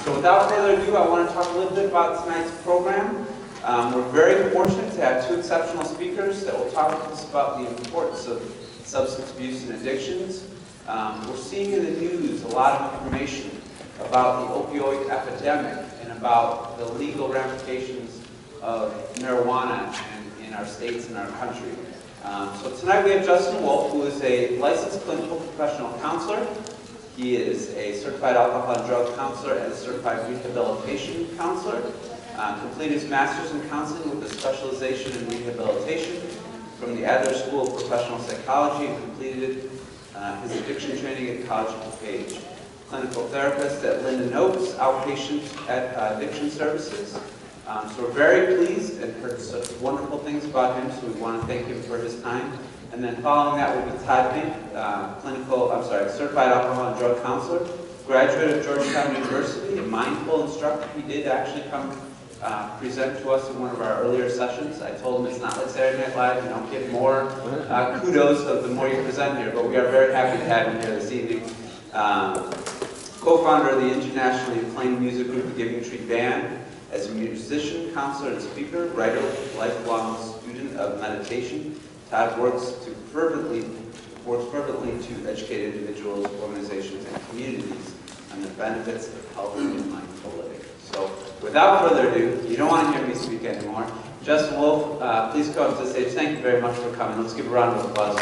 So without further ado, I want to talk a little bit about tonight's program. We're very fortunate to have two exceptional speakers that will talk to us about the importance of substance abuse and addictions. We're seeing in the news a lot of information about the opioid epidemic and about the legal ramifications of marijuana in our states and our country. So tonight we have Justin Wolfe, who is a licensed clinical professional counselor. He is a certified alcohol and drug counselor and a certified rehabilitation counselor. Completed his master's in counseling with a specialization in rehabilitation from the Adler School of Professional Psychology and completed his addiction training at College of DuPage. Clinical therapist at Linden, outpatient at Addiction Services. So we're very pleased and heard such wonderful things about him, so we want to thank him for his time. And then following that will be Todd Fink, certified alcohol and drug counselor, graduate of Georgetown University, a mindful instructor. He did actually come present to us in one of our earlier sessions. I told him it's not like Saturday Night Live, you don't get more kudos the more you present here, but we are very happy to have him here this evening. Co-founder of the internationally acclaimed music group, the Giving Tree Band. As a musician, counselor, and speaker, writer, lifelong student of meditation, Todd works fervently to educate individuals, organizations, and communities on the benefits of healthy and mindful living. So, without further ado, you don't want to hear me speak anymore. Justin Wolfe, please come up to the stage. Thank you very much for coming. Let's give a round of applause.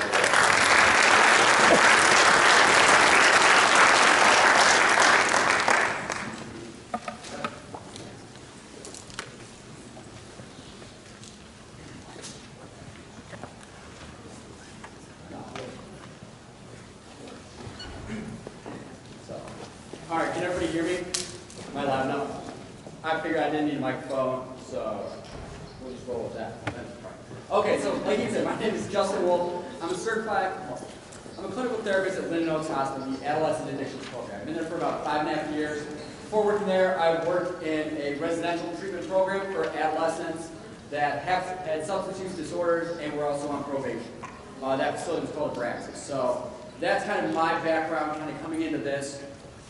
All right, can everybody hear me? Am I loud enough? I figured I didn't need a microphone, so we'll just roll with that. Okay, so like you said, my name is Justin Wolfe. I'm a clinical therapist at Linden Hospital, the Adolescent Addictions Program. I've been there for about 5.5 years. Before working there, I worked in a residential treatment program for adolescents that have had substance use disorders and were also on probation. That facility was called Praxis. So that's kind of my background, kind of coming into this.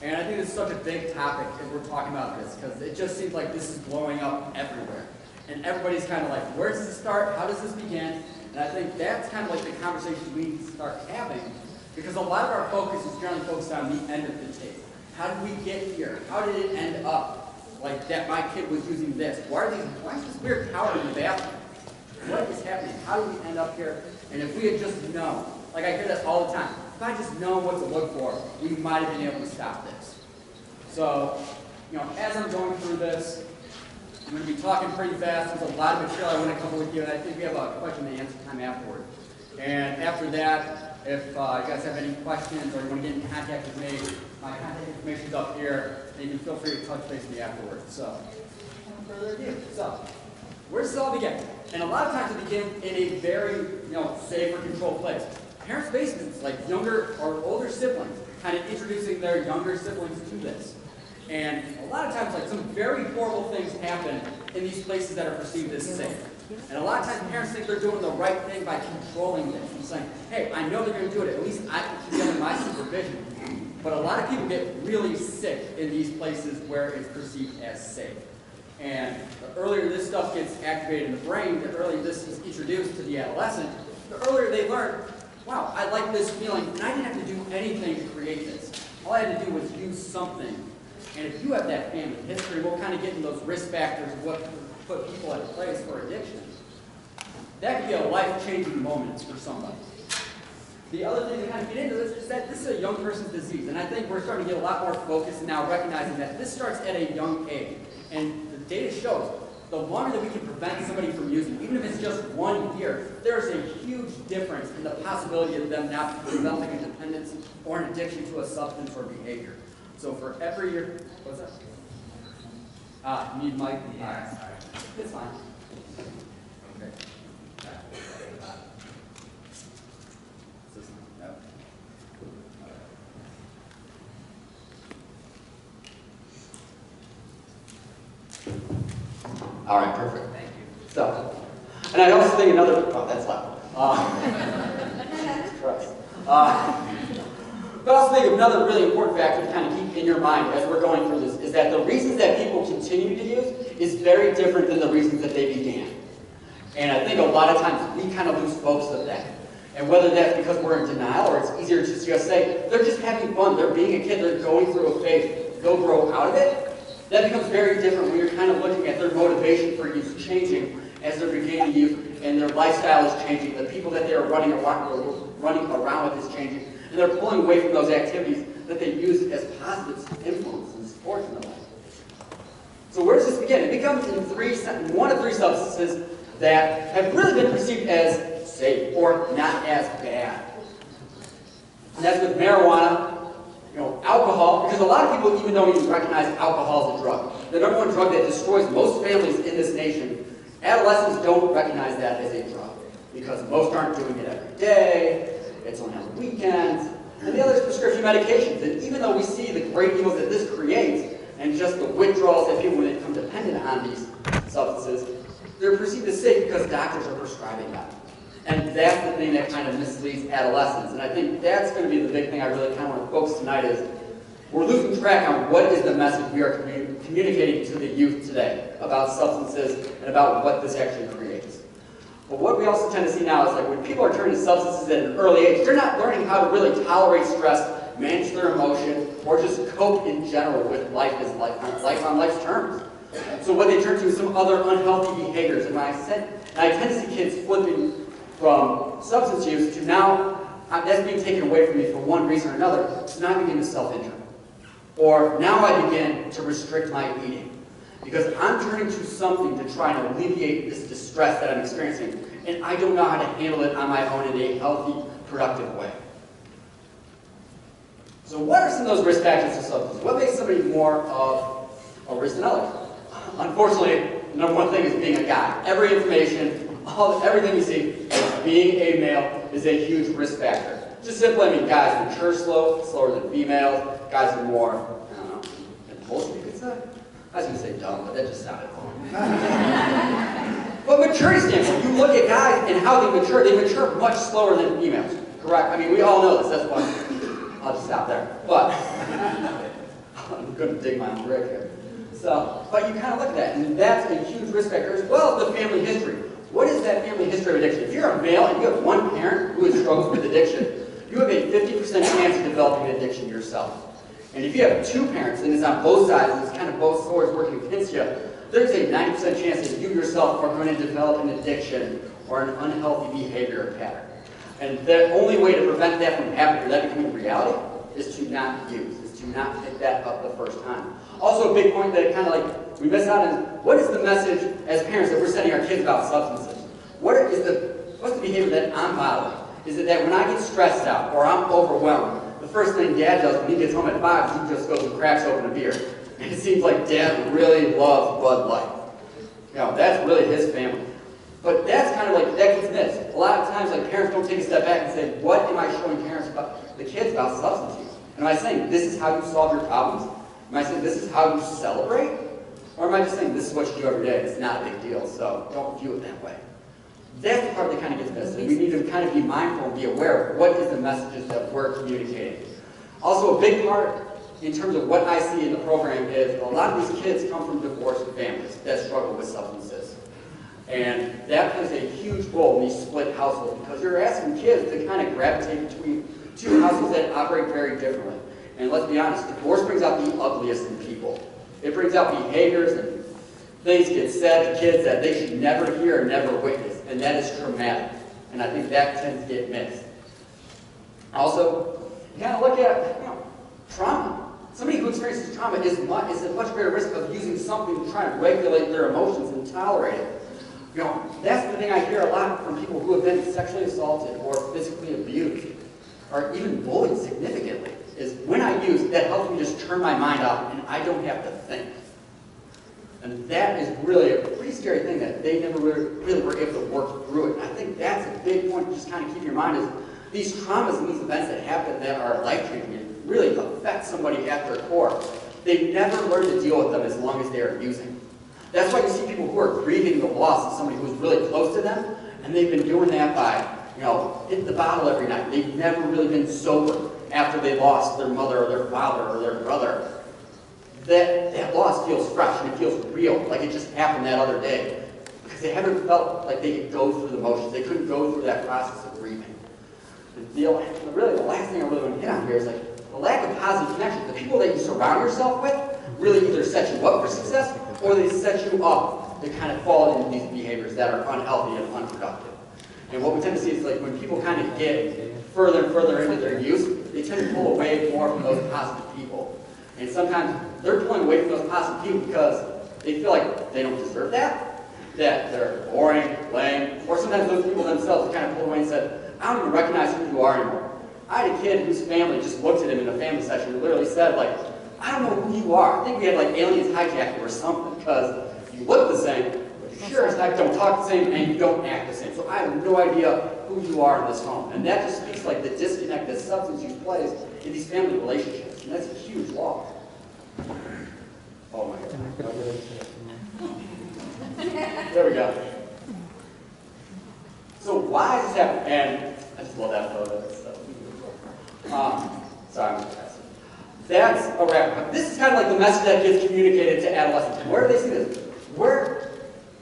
And I think it's such a big topic as we're talking about this, because it just seems like this is blowing up everywhere. And everybody's kind of like, where does this start? How does this begin? And I think that's kind of like the conversation we need to start having, because a lot of our focus is generally focused on the end of the tape. How did we get here? How did it end up like that my kid was using this? Why is this weird tower in the bathroom? What is happening? How do we end up here? And if we had just known, like I hear that all the time, if I just know what to look for, we might have been able to stop this. So, as I'm going through this, I'm going to be talking pretty fast. There's a lot of material I want to cover with you, and I think we have a question and answer time afterward. And after that, if you guys have any questions or you want to get in contact with me, my contact information is up here, and you can feel free to touch base with me afterwards. So, without further ado, where does this all begin? And a lot of times it begins in a very, safe or controlled place. Parents' basements, like younger or older siblings, kind of introducing their younger siblings to this. And a lot of times, like some very horrible things happen in these places that are perceived as safe. And a lot of times parents think they're doing the right thing by controlling this and saying, hey, I know they're going to do it, at least I can keep them in my supervision. But a lot of people get really sick in these places where it's perceived as safe. And the earlier this stuff gets activated in the brain, the earlier this is introduced to the adolescent, the earlier they learn, wow, I like this feeling, and I didn't have to do anything to create this. All I had to do was use something. And if you have that family history, we'll kind of get into those risk factors of what put people at place for addiction. That could be a life-changing moment for somebody. The other thing to kind of get into this is that this is a young person's disease. And I think we're starting to get a lot more focus now, recognizing that this starts at a young age. And the data shows the longer that we can prevent somebody from using, even if it's just 1 year, there's a huge difference in the possibility of them not developing a dependence or an addiction to a substance or behavior. So for every year, what's that? You need mic? Yeah, sorry. It's fine. Okay. No. All right, perfect. Thank you. So, and I also think another, that's loud. But I also think another really important factor to kind of keep in your mind as we're going through this is that the reasons continue to use is very different than the reasons that they began. And I think a lot of times we kind of lose focus of that. And whether that's because we're in denial or it's easier to just say, they're just having fun, they're being a kid, they're going through a phase, they'll grow out of it, that becomes very different when you're kind of looking at their motivation for use changing as they're beginning to use, and their lifestyle is changing, the people that they are running around with is changing, and they're pulling away from those activities that they use as positive influences and supports in their life. So where does this begin? It becomes in one of three substances that have really been perceived as safe or not as bad. And that's with marijuana, alcohol, because a lot of people even don't even recognize alcohol as a drug. The number one drug that destroys most families in this nation, adolescents don't recognize that as a drug because most aren't doing it every day, it's only on the weekends, and the other is prescription medications. And even though we see the great deals that this creates and just the withdrawals that people become dependent on these substances, they're perceived as safe because doctors are prescribing them. And that's the thing that kind of misleads adolescents. And I think that's going to be the big thing I really kind of want to focus tonight is we're losing track on what is the message we are communicating to the youth today about substances and about what this actually creates. But what we also tend to see now is like when people are turning to substances at an early age, they're not learning how to really tolerate stress, manage their emotion, or just cope in general with life on life's terms. So what they turn to is some other unhealthy behaviors. And I tend to see kids flipping from substance use to now, that's being taken away from me for one reason or another, so now I begin to self-injure. Or now I begin to restrict my eating. Because I'm turning to something to try and alleviate this distress that I'm experiencing, and I don't know how to handle it on my own in a healthy, productive way. So what are some of those risk factors of substance? What makes somebody more of a risk than others? Unfortunately, the number one thing is being a guy. Everything you see as being a male is a huge risk factor. Just simply, guys mature slower than females. Guys are more, impulsive, you could say. I was going to say dumb, but that just sounded wrong. But maturity standpoint, you look at guys and how they mature much slower than females. Correct? We all know this, that's why. I'll just stop there. But, I'm going to dig my own grave here. But you kind of look at that, and that's a huge risk factor, as well as the family history. What is that family history of addiction? If you're a male and you have one parent who struggles with addiction, you have a 50% chance of developing an addiction yourself. And if you have two parents, and it's on both sides, and it's kind of both swords working against you, there's a 90% chance that you yourself are going to develop an addiction or an unhealthy behavior or pattern. And the only way to prevent that from happening, or that becoming reality, is to not use, is to not pick that up the first time. Also, a big point that we miss out is, what is the message as parents that we're sending our kids about substances? What's the behavior that I'm modeling? Is it that when I get stressed out or I'm overwhelmed, the first thing Dad does when he gets home at 5 is he just goes and cracks open a beer? And it seems like Dad really loves Bud Light. That's really his family. But that's kind of that gets missed. A lot of times, parents don't take a step back and say, what am I showing the kids about substance use? Am I saying this is how you solve your problems? Am I saying this is how you celebrate? Or am I just saying this is what you do every day? It's not a big deal, so don't view it that way. That's the part that kind of gets missed. And we need to kind of be mindful and be aware of what is the messages that we're communicating. Also, a big part in terms of what I see in the program is a lot of these kids come from divorced families that struggle with substances. And that plays a huge role in these split households because you're asking kids to kind of gravitate between two households that operate very differently. And let's be honest, divorce brings out the ugliest in people. It brings out behaviors and things get said to kids that they should never hear or never witness, and that is traumatic. And I think that tends to get missed. Also, you kind of look at trauma. Somebody who experiences trauma is at much greater risk of using something to try and regulate their emotions and tolerate it. That's the thing I hear a lot from people who have been sexually assaulted or physically abused or even bullied significantly, is when I use, that helps me just turn my mind off and I don't have to think. And that is really a pretty scary thing that they never really were able to work through it. And I think that's a big point to just kind of keep in your mind is these traumas and these events that happen that are life-changing and really affect somebody at their core. They've never learned to deal with them as long as they are using. That's why you see people who are grieving the loss of somebody who's really close to them, and they've been doing that by, hitting the bottle every night. They've never really been sober after they lost their mother or their father or their brother. that loss feels fresh and it feels real, like it just happened that other day. Because they haven't felt like they could go through the motions. They couldn't go through that process of grieving. Really, the last thing I really want to hit on here is like the lack of positive connection. The people that you surround yourself with really either set you up for success or they set you up to kind of fall into these behaviors that are unhealthy and unproductive. And what we tend to see is like when people kind of get further and further into their use, they tend to pull away more from those positive people. And sometimes they're pulling away from those positive people because they feel like they don't deserve that they're boring, lame, or sometimes those people themselves kind of pulled away and said, I don't even recognize who you are anymore. I had a kid whose family just looked at him in a family session and literally said, like, I don't know who you are. I think we had like aliens hijacked you or something because you look the same, but you sure as heck don't talk the same and you don't act the same. So I have no idea who you are in this home. And that just speaks like the disconnect that substance use plays in these family relationships. And that's a huge loss. Oh my God. There we go. So why is this happening? And I just love that photo. Sorry, I'm just passing. That's a wrap. This is kind of like the message that gets communicated to adolescents. Where do they see this?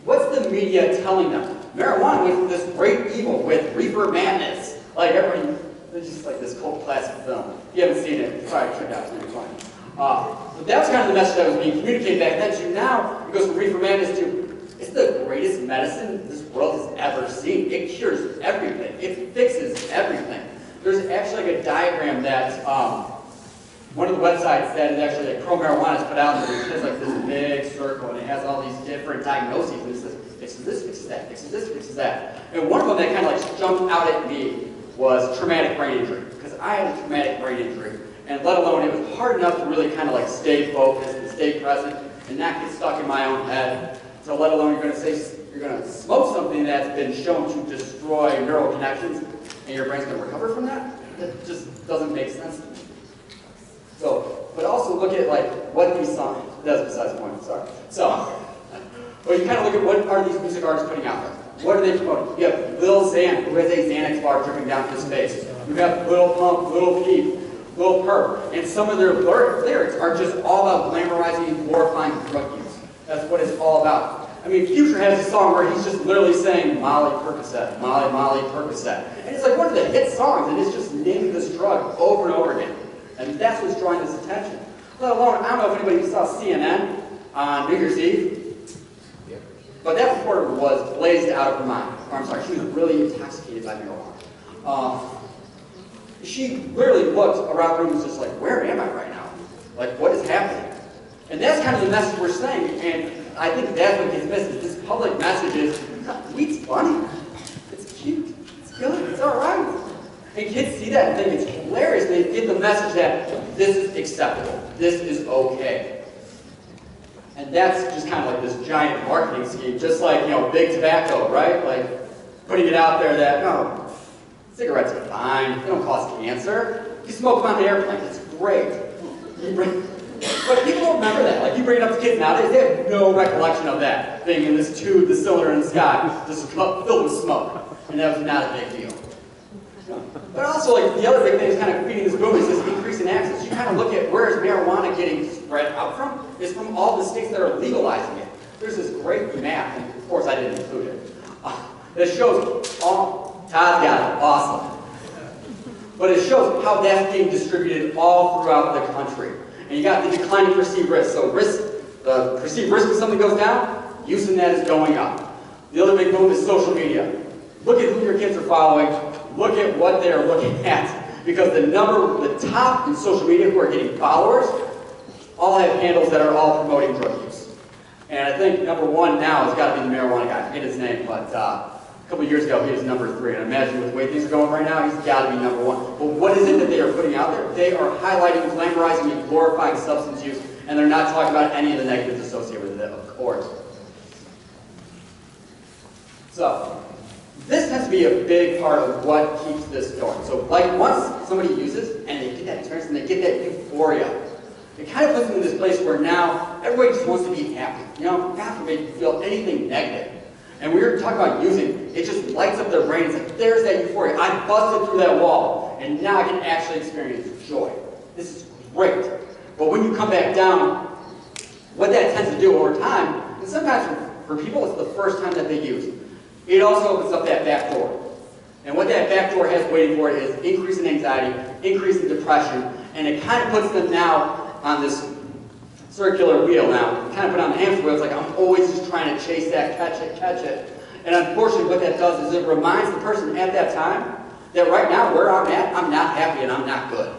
What's the media telling them? Marijuana was this great evil with reefer madness. Like everybody, it's just like this cult classic film. If you haven't seen it, sorry, check it out. It's really funny. But that was kind of the message that was being communicated back then to now. It goes from reefer madness to it's the greatest medicine this world has ever seen. It cures everything. It fixes everything. There's actually like a diagram that one of the websites that is actually like pro marijuana has put out there. It has like this big circle and it has all these different diagnoses. And it says, fixes this, fixes that, fixes this, fixes that. And one of them that kind of like jumped out at me was traumatic brain injury. Because I had a traumatic brain injury. And let alone it was hard enough to really kind of like stay focused and stay present and not get stuck in my own head. So let alone you're going to smoke something that's been shown to destroy neural connections and your brain's going to recover from that? That just doesn't make sense to me. So, but also look at like what these songs, that's besides the point, sorry. So, well, you kind of look at what are these music artists putting out there. What are they promoting? You have Lil Xan, who has a Xanax bar dripping down his face. You have Lil Pump, Lil Peep, Lil Perp, and some of their lyrics are just all about glamorizing and glorifying drug use. That's what it's all about. I mean, Future has a song where he's just literally saying Molly Percocet, Molly, Molly Percocet. And it's like one of the hit songs, and it's just naming this drug over and over again. And that's what's drawing this attention. Let alone, I don't know if anybody saw CNN on New Year's Eve, but that reporter was blazed out of her mind. Or, I'm sorry, she was really intoxicated by marijuana. She literally looked around the room and was just like, where am I right now? Like, what is happening? And that's kind of the message we're saying, and I think that's what gets missed, is this public message is, weed's funny, it's cute, it's good, it's all right. And kids see that and think it's hilarious. They get the message that this is acceptable, this is okay. And that's just kind of like this giant marketing scheme, just like, you know, big tobacco, right? Like, putting it out there that, no, cigarettes are fine, they don't cause cancer. You smoke them on the airplane, it's great. But people don't remember that. Like, you bring it up to kids nowadays, they have no recollection of that thing in this tube, the cylinder in the sky, just filled with smoke. And that was not a big deal. But also, like, the other big thing is kind of feeding this boom is this increase in access. You kind of look at where is marijuana getting spread out from? It's from all the states that are legalizing it. There's this great map, and of course I didn't include it, that shows all, Todd got it, awesome. But it shows how that's being distributed all throughout the country. And you got the declining perceived risk. So the perceived risk when something goes down, use in that is going up. The other big boom is social media. Look at who your kids are following. Look at what they're looking at. Because the top in social media who are getting followers, all have handles that are all promoting drug use. And I think number one now has got to be the marijuana guy. I forget his name, but a couple of years ago he was number 3. And I imagine with the way things are going right now, he's got to be number 1. But what is it that they are putting out there? They are highlighting, glamorizing, and glorifying substance use, and they're not talking about any of the negatives associated with it, of course. So, this has to be a big part of what keeps this going. So, like, once somebody uses, and they get that experience, and they get that euphoria, it kind of puts them in this place where now everybody just wants to be happy. You know, God forbid you feel anything negative. And we were talking about using, it just lights up their brain. It's like, there's that euphoria. I busted through that wall, and now I can actually experience joy. This is great. But when you come back down, do over time, and sometimes for people it's the first time that they use. It also opens up that back door. And what that back door has waiting for it is increase in anxiety, increase in depression, and it kind of puts them now on this circular wheel now. Kind of put on the hamster wheel. It's like I'm always just trying to chase that, catch it. And unfortunately what that does is it reminds the person at that time that right now where I'm at, I'm not happy and I'm not good.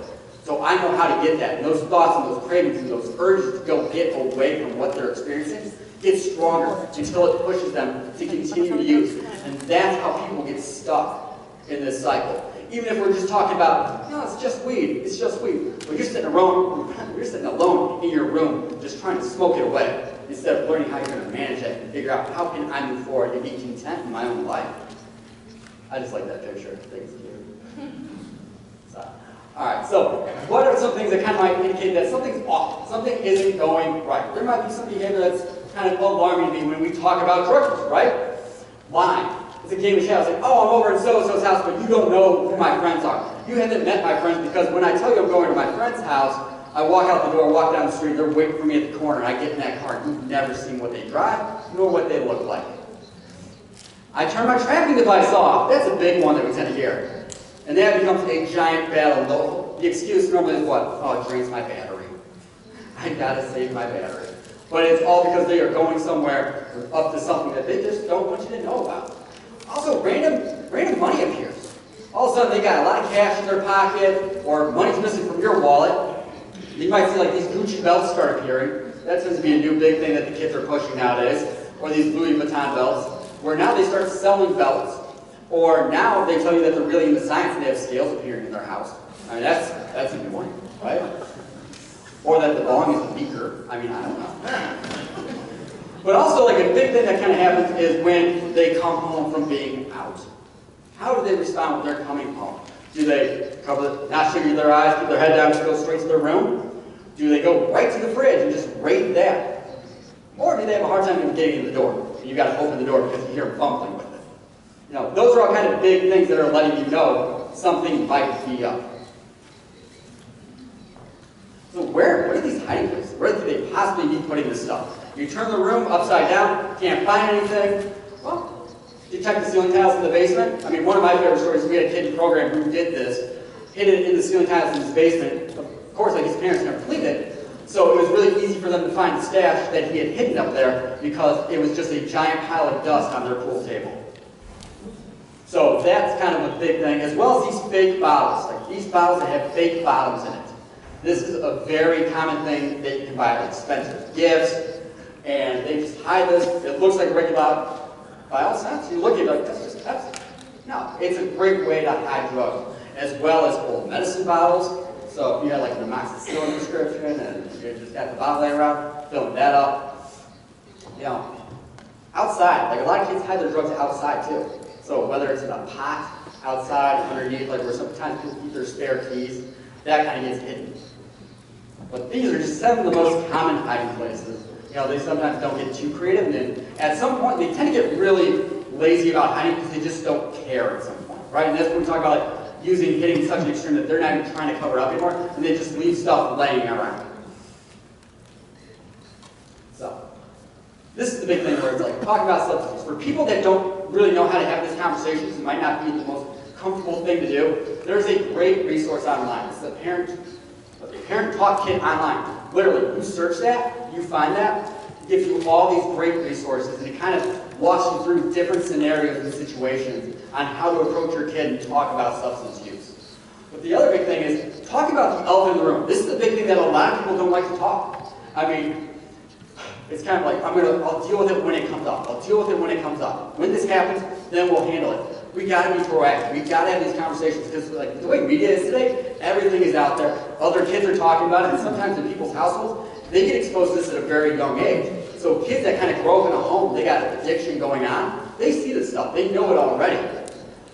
So I know how to get that. And those thoughts and those cravings and those urges to go get away from what they're experiencing get stronger until it pushes them to continue to use. And that's how people get stuck in this cycle. Even if we're just talking about, no, it's just weed, it's just weed. But you're sitting alone in your room just trying to smoke it away instead of learning how you're going to manage it and figure out how can I move forward and be content in my own life. I just like that picture. I think it's cute. Alright, so what are some things that kind of might indicate that something's off, something isn't going right? There might be some behavior that's kind of alarming to me when we talk about drug use, right? Lying. It's a game of shadows. Like, oh, I'm over in so-and-so's house, but you don't know who my friends are. You haven't met my friends because when I tell you I'm going to my friend's house, I walk out the door, walk down the street, they're waiting for me at the corner, and I get in that car, and you've never seen what they drive, nor what they look like. I turn my tracking device off. That's a big one that we tend to hear. And that becomes a giant battle. The excuse normally is what? Oh, it drains my battery. I gotta save my battery. But it's all because they are going somewhere up to something that they just don't want you to know about. Also, random money appears. All of a sudden, they got a lot of cash in their pocket, or money's missing from your wallet. You might see like these Gucci belts start appearing. That tends to be a new big thing that the kids are pushing nowadays. Or these Louis Vuitton belts, where now they start selling belts. Or now they tell you that they're really into science and they have scales appearing in their house. I mean, that's a new one, right? Or that the bong is a beaker. I mean, I don't know. But also, like a big thing that kind of happens is when they come home from being out. How do they respond when they're coming home? Do they not sugar their eyes, keep their head down, just go straight to their room? Do they go right to the fridge and just raid that? Or do they have a hard time even getting in the door? And you got to open the door because you hear them fumbling with it. You know, those are all kind of big things that are letting you know something might be up. So where are these hiding places? Where could they possibly be putting this stuff? You turn the room upside down, can't find anything. Well, you check the ceiling tiles in the basement. I mean, one of my favorite stories, we had a kid in the program who did this, hid it in the ceiling tiles in his basement. Of course, like his parents never cleaned it. So it was really easy for them to find the stash that he had hidden up there because it was just a giant pile of dust on their pool table. So that's kind of a big thing, as well as these fake bottles. Like these bottles that have fake bottoms in it. This is a very common thing that you can buy at expensive gifts, and they just hide this. It looks like a regular bottle. By all sense, you look at it like, that's just Pepsi. No, it's a great way to hide drugs, as well as old medicine bottles. So if you had like an amoxicillin prescription and you just got the bottle laying around, filling that up. You know, outside, like a lot of kids hide their drugs outside too. So whether it's in a pot outside, underneath, like where sometimes people keep their spare keys, that kind of gets hidden. But these are just some of the most common hiding places. You know, they sometimes don't get too creative, and at some point they tend to get really lazy about hiding because they just don't care at some point, right? And that's when we talk about like hitting such an extreme that they're not even trying to cover up anymore, and they just leave stuff laying around. So, this is the big thing where it's like talking about substances. For people that don't really know how to have this conversation, this might not be the most comfortable thing to do, there's a great resource online. It's the Parent Talk Kit online. Literally, you search that, you find that, it gives you all these great resources, and it kind of walks you through different scenarios and situations on how to approach your kid and talk about substance use. But the other big thing is, talk about the elephant in the room. This is the big thing that a lot of people don't like to talk. I mean, it's kind of like, I'll deal with it when it comes up. I'll deal with it when it comes up. When this happens, then we'll handle it. We gotta be proactive. We gotta have these conversations because like the way media is today, everything is out there. Other kids are talking about it, and sometimes in people's households, they get exposed to this at a very young age. So kids that kind of grow up in a home, they got an addiction going on, they see this stuff, they know it already.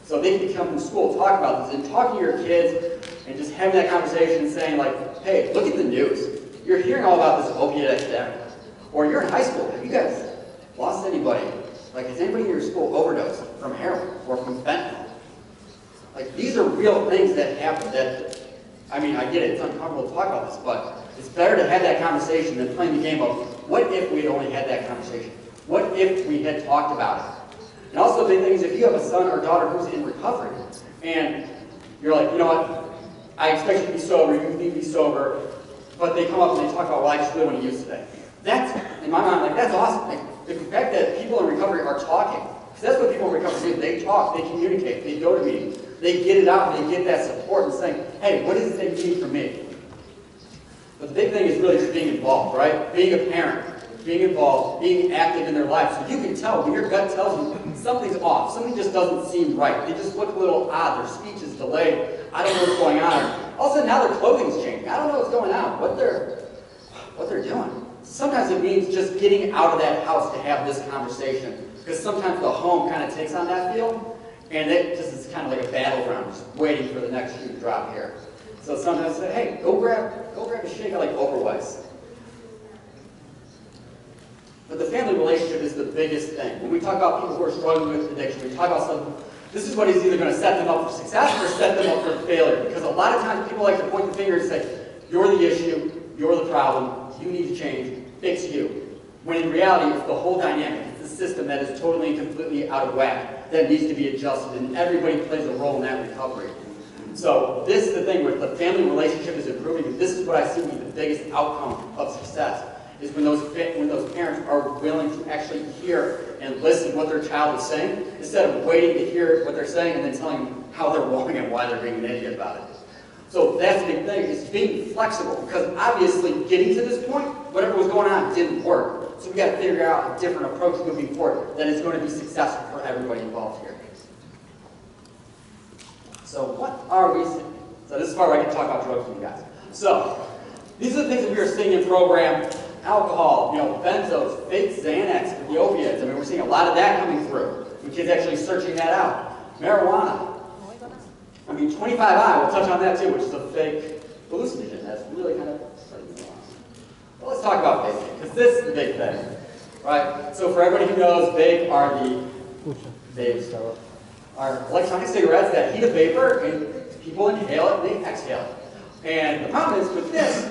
So they can come to school, talk about this, and talk to your kids, and just having that conversation saying like, hey, look at the news. You're hearing all about this opiate epidemic. Or you're in high school, have you guys lost anybody? Like, has anybody in your school overdosed from heroin or from fentanyl? Like, these are real things that happen that, I mean, I get it, it's uncomfortable to talk about this, but it's better to have that conversation than playing the game of What if we had only had that conversation? What if we had talked about it? And also the big thing is if you have a son or daughter who's in recovery, and you're like, you know what, I expect you to be sober, you need to be sober, but they come up and they talk about, well, I just really want to use today. That's, in my mind, like, that's awesome. Like, the fact that people in recovery are talking, because that's what people in recovery do. They talk, they communicate, they go to meetings, they get it out, and they get that support and saying, hey, what is it that you need from me? But the big thing is really just being involved, right? Being a parent, being involved, being active in their lives. So you can tell when your gut tells you something's off, something just doesn't seem right. They just look a little odd, their speech is delayed, I don't know what's going on. All of a sudden now their clothing's changing. I don't know what's going on, what they're doing. Sometimes it means just getting out of that house to have this conversation. Because sometimes the home kind of takes on that feel, and it just is kind of like a battleground, just waiting for the next shoe to drop here. So sometimes I say, hey, go grab a shake. I like Oprah Weiss. But the family relationship is the biggest thing. When we talk about people who are struggling with addiction, we talk about something, this is what is either going to set them up for success or set them up for failure. Because a lot of times people like to point the finger and say, you're the issue, you're the problem, you need to change, fix you. When in reality, it's the whole dynamic. It's the system that is totally and completely out of whack that needs to be adjusted, and everybody plays a role in that recovery. So this is the thing where the family relationship is improving, and this is what I see be the biggest outcome of success, is when those parents are willing to actually hear and listen to what their child is saying, instead of waiting to hear what they're saying and then telling them how they're wrong and why they're being an idiot about it. So that's the big thing, is being flexible, because obviously getting to this point, whatever was going on didn't work. So we got to figure out a different approach moving forward that is going to be successful for everybody involved here. So what are we seeing? So this is part where I can talk about drugs with you guys. So these are the things that we are seeing in program. Alcohol, benzos, fake Xanax with the opiates. I mean, we're seeing a lot of that coming through. The kids actually searching that out. Marijuana. I mean, 25I, we'll touch on that too, which is a fake hallucinogen. That's really kind of starting to go on. Well, let's talk about vaping, because this is the big thing, right? So for everybody who knows, vape are are electronic cigarettes that heat a vapor, and people inhale it and they exhale it. And the problem is with this,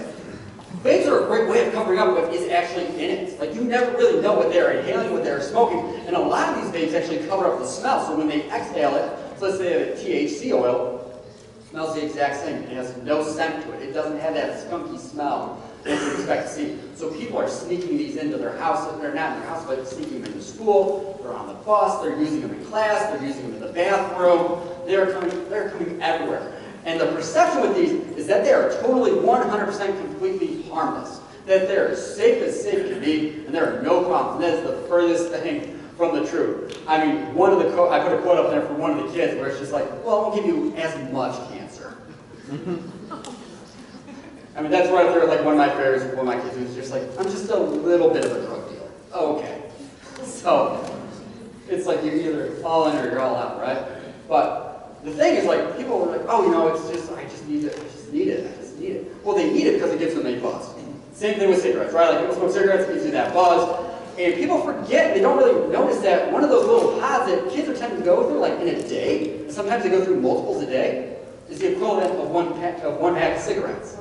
vapes are a great way of covering up what is actually in it. Like, you never really know what they're inhaling, what they're smoking, and a lot of these vapes actually cover up the smell. So when they exhale it, so let's say they have a THC oil, it smells the exact same. It has no scent to it. It doesn't have that skunky smell that you expect to see. So people are sneaking these into their house. They're not in their house, but sneaking them into school. They're on the bus. They're using them in class. They're using them in the bathroom. They're coming everywhere. And the perception with these is that they are totally 100% completely harmless. That they're as safe can be, and there are no problems. And that is the furthest thing from the truth. I mean, I put a quote up there for one of the kids where it's just like, well, it won't give you as much cancer. I mean, that's right up there, like one of my favorites, one of my kids who's just like, I'm just a little bit of a drug dealer. Okay. So, it's like you're either all in or you're all out, right? But the thing is, like, people are like, oh, it's just, I just need it. Well, they need it because it gives them a buzz. Same thing with cigarettes, right? Like, people smoke cigarettes, it gives you that buzz. And people forget, they don't really notice that one of those little pods that kids are tending to go through, like in a day, and sometimes they go through multiples a day, is the equivalent of one pack of cigarettes.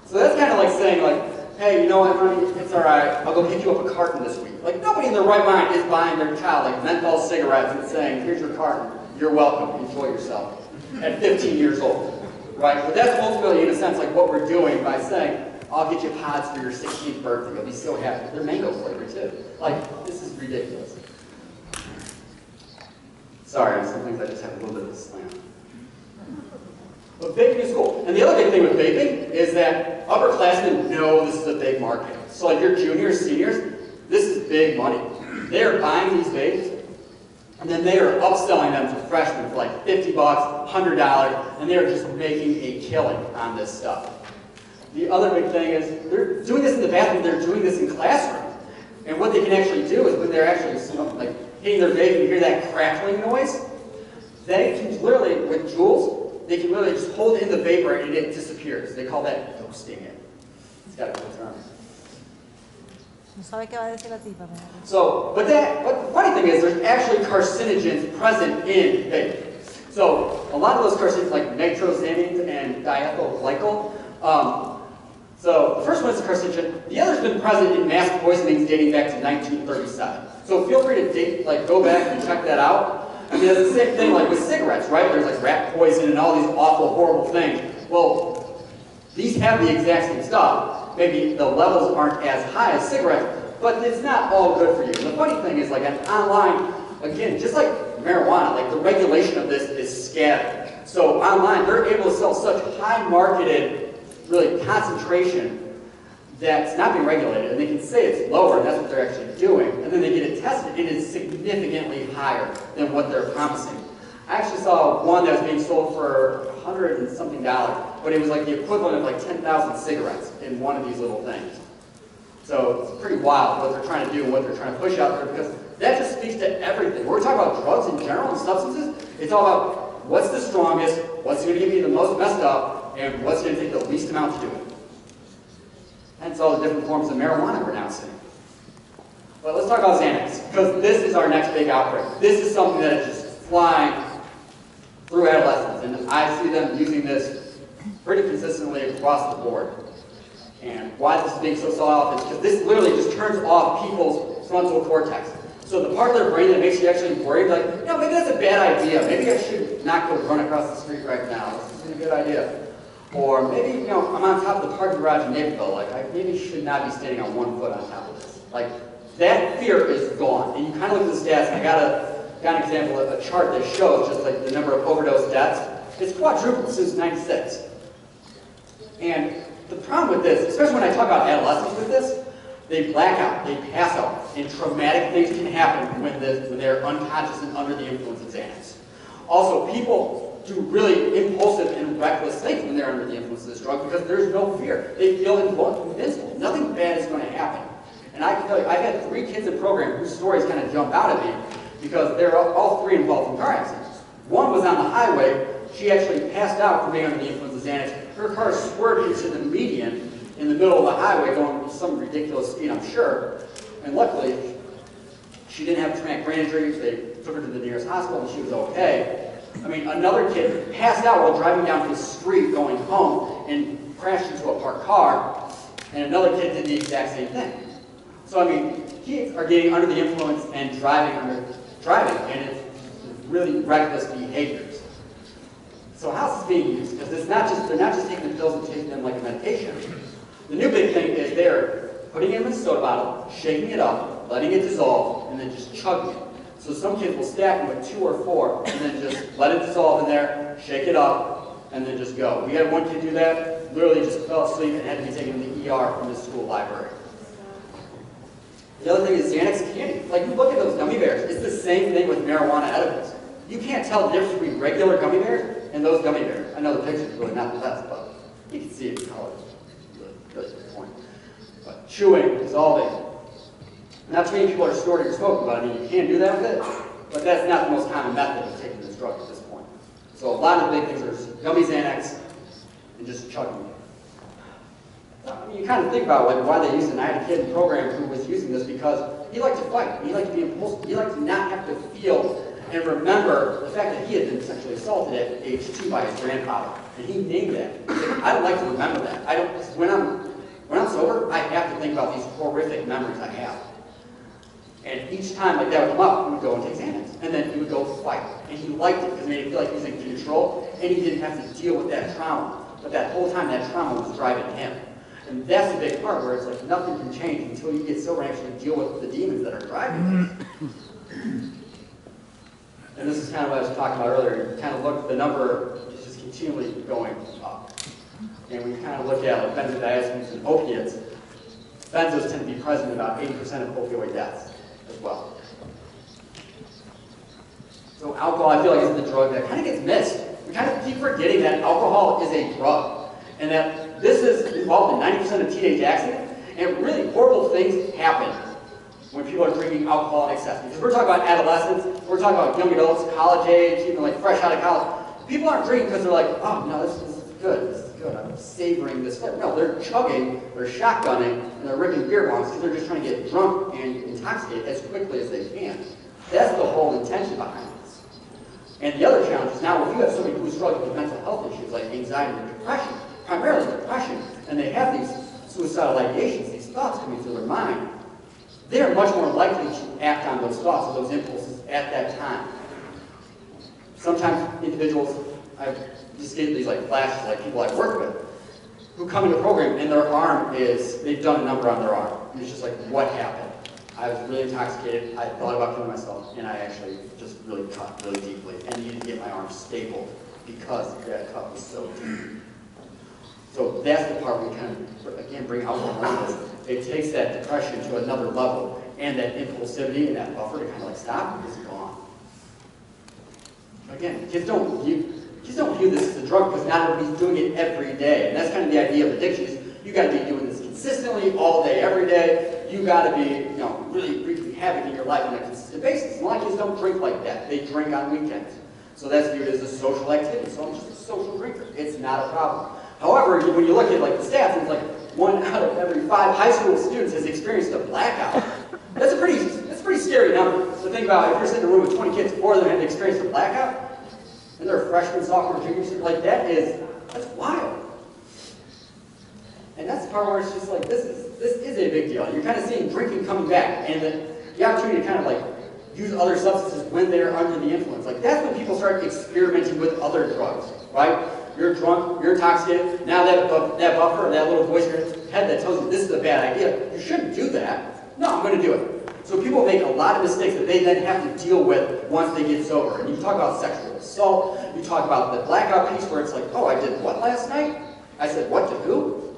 So that's kind of like saying, like, hey, you know what, honey, it's all right, I'll go pick you up a carton this week. Like, nobody in their right mind is buying their child, like, menthol cigarettes and saying, here's your carton, you're welcome, enjoy yourself, at 15 years old, right? But that's ultimately, in a sense, like what we're doing by saying, I'll get you pods for your 16th birthday. You'll be so happy. They're mango flavored too. Like, this is ridiculous. Sorry, sometimes I just have a little bit of a slam. But vaping is cool. And the other big thing with vaping is that upperclassmen know this is a big market. So like your juniors, seniors, this is big money. They are buying these vapes, and then they are upselling them to freshmen for like $50, $100, and they are just making a killing on this stuff. The other big thing is they're doing this in the bathroom, they're doing this in classrooms. And what they can actually do is when they're actually hitting their vape and you hear that crackling noise, they can literally, with Juuls, they can literally just hold it in the vapor and it disappears. They call that ghosting it. It's got a cool term. So, but the funny thing is there's actually carcinogens present in vape. So a lot of those carcinogens like nitrosamines and diethylglycol, So the first one is the carcinogen. The other's been present in mass poisonings dating back to 1937. So feel free to go back and check that out. I mean, it's the same thing like with cigarettes, right? There's like rat poison and all these awful, horrible things. Well, these have the exact same stuff. Maybe the levels aren't as high as cigarettes, but it's not all good for you. And the funny thing is, like online, again, just like marijuana, like the regulation of this is scattered. So online, they're able to sell such high marketed, really concentration that's not being regulated, and they can say it's lower, and that's what they're actually doing, and then they get it tested, and it's significantly higher than what they're promising. I actually saw one that was being sold for $100 and something, but it was like the equivalent of like 10,000 cigarettes in one of these little things. So it's pretty wild what they're trying to do and what they're trying to push out there, because that just speaks to everything. When we're talking about drugs in general and substances, it's all about what's the strongest, what's going to give you the most messed up, and what's going to take the least amount to do it. Hence all the different forms of marijuana we're now seeing. But let's talk about Xanax, because this is our next big outbreak. This is something that is just flying through adolescents, and I see them using this pretty consistently across the board. And why this is being so sought out is because this literally just turns off people's frontal cortex. So the part of their brain that makes you actually worried, like, you know, maybe that's a bad idea. Maybe I should not go run across the street right now. This isn't a good idea. Or maybe, you know, I'm on top of the parking garage in Naperville. Like, I maybe should not be standing on one foot on top of this. Like, that fear is gone. And you kind of look at the stats, and I got an example of a chart that shows just like the number of overdose deaths. It's quadrupled since '96. And the problem with this, especially when I talk about adolescents with this, they black out, they pass out, and traumatic things can happen when they're unconscious and under the influence of Xanax. Also, people do really impulsive and reckless things when they're under the influence of this drug because there's no fear. They feel invincible. Nothing bad is going to happen. And I can tell you, I've had 3 kids in the program whose stories kind of jump out at me because they're all 3 involved in car accidents. One was on the highway. She actually passed out from being under the influence of Xanax. Her car swerved into the median in the middle of the highway going some ridiculous speed, I'm sure. And luckily, she didn't have traumatic brain injuries. They took her to the nearest hospital and she was okay. I mean, another kid passed out while driving down his street going home and crashed into a parked car, and another kid did the exact same thing. So, I mean, kids are getting under the influence and driving, and it's really reckless behaviors. So how's this being used? Because they're not just taking the pills and taking them like a medication. The new big thing is they're putting it in a soda bottle, shaking it up, letting it dissolve, and then just chugging it. So some kids will stack them with 2 or 4, and then just let it dissolve in there, shake it up, and then just go. We had one kid do that, literally just fell asleep and had to be taken to the ER from the school library. The other thing is Xanax candy. Like, you look at those gummy bears, it's the same thing with marijuana edibles. You can't tell the difference between regular gummy bears and those gummy bears. I know the picture's really not the best, but you can see it in color. Really good point. But chewing, dissolving. Not too many people are snorting or smoking, but I mean, you can do that with it, but that's not the most common method of taking this drug at this point. So a lot of the big things are gummy Xanax and just chugging it. I mean, you kind of think about like why they used it. I had a kid in the program who was using this because he liked to fight. He liked to be impulsive. He liked to not have to feel and remember the fact that he had been sexually assaulted at age 2 by his grandfather. And he named that. He said, I don't like to remember that. When I'm sober, I have to think about these horrific memories I have. And each time like that would come up, he would go and take Xanax. And then he would go fight. And he liked it because it made him feel like he was in control and he didn't have to deal with that trauma. But that whole time that trauma was driving him. And that's the big part where it's like nothing can change until you get sober and actually deal with the demons that are driving you. And this is kind of what I was talking about earlier. You kind of look, the number is just continually going up. And we kind of look at like benzodiazepines and opiates. Benzos tend to be present in about 80% of opioid deaths as well. So alcohol, I feel like, is the drug that kind of gets missed. We kind of keep forgetting that alcohol is a drug. And that this is involved in 90% of teenage accidents. And really horrible things happen when people are drinking alcohol in excess. Because we're talking about adolescents, we're talking about young adults, college age, even like fresh out of college. People aren't drinking because they're like, oh, no, this is good, I'm savoring this. No, they're chugging, they're shotgunning, and they're ripping beer bombs because they're just trying to get drunk and intoxicated as quickly as they can. That's the whole intention behind this. And the other challenge is now if you have somebody who's struggling with mental health issues like anxiety or depression, primarily depression, and they have these suicidal ideations, these thoughts coming through their mind, they're much more likely to act on those thoughts or those impulses at that time. Sometimes individuals, I just get these like flashes, like people I work with, who come into the program and their arm is, they've done a number on their arm. And it's just like, what happened? I was really intoxicated, I thought about killing myself, and I actually just really cut really deeply and needed to get my arm stapled because that cut was so deep. So that's the part we kind of, again, bring alcohol on this. It takes that depression to another level, and that impulsivity and that buffer to kind of like stop is gone. Again, kids don't view this as a drug because not everybody's doing it every day. And that's kind of the idea of addiction is you got to be doing this consistently all day, every day. You got to be, really wreaking havoc in your life on a consistent basis. And a lot of kids don't drink like that. They drink on weekends. So that's viewed as a social activity. So I'm just a social drinker. It's not a problem. However, when you look at like the stats, it's like 1 out of every 5 high school students has experienced a blackout. That's a pretty scary number. So think about if you're sitting in a room with 20 kids, 4 of them have experienced a blackout, and they're freshmen, sophomore, juniors, like that's wild. And that's the part where it's just like this is a big deal. You're kind of seeing drinking coming back, and the opportunity to kind of like use other substances when they're under the influence. Like that's when people start experimenting with other drugs, right? You're drunk, you're intoxicated, now that buffer, that little voice in your head that tells you this is a bad idea, you shouldn't do that. No, I'm going to do it. So people make a lot of mistakes that they then have to deal with once they get sober. And you talk about sexual assault, you talk about the blackout piece where it's like, oh, I did what last night? I said what to who?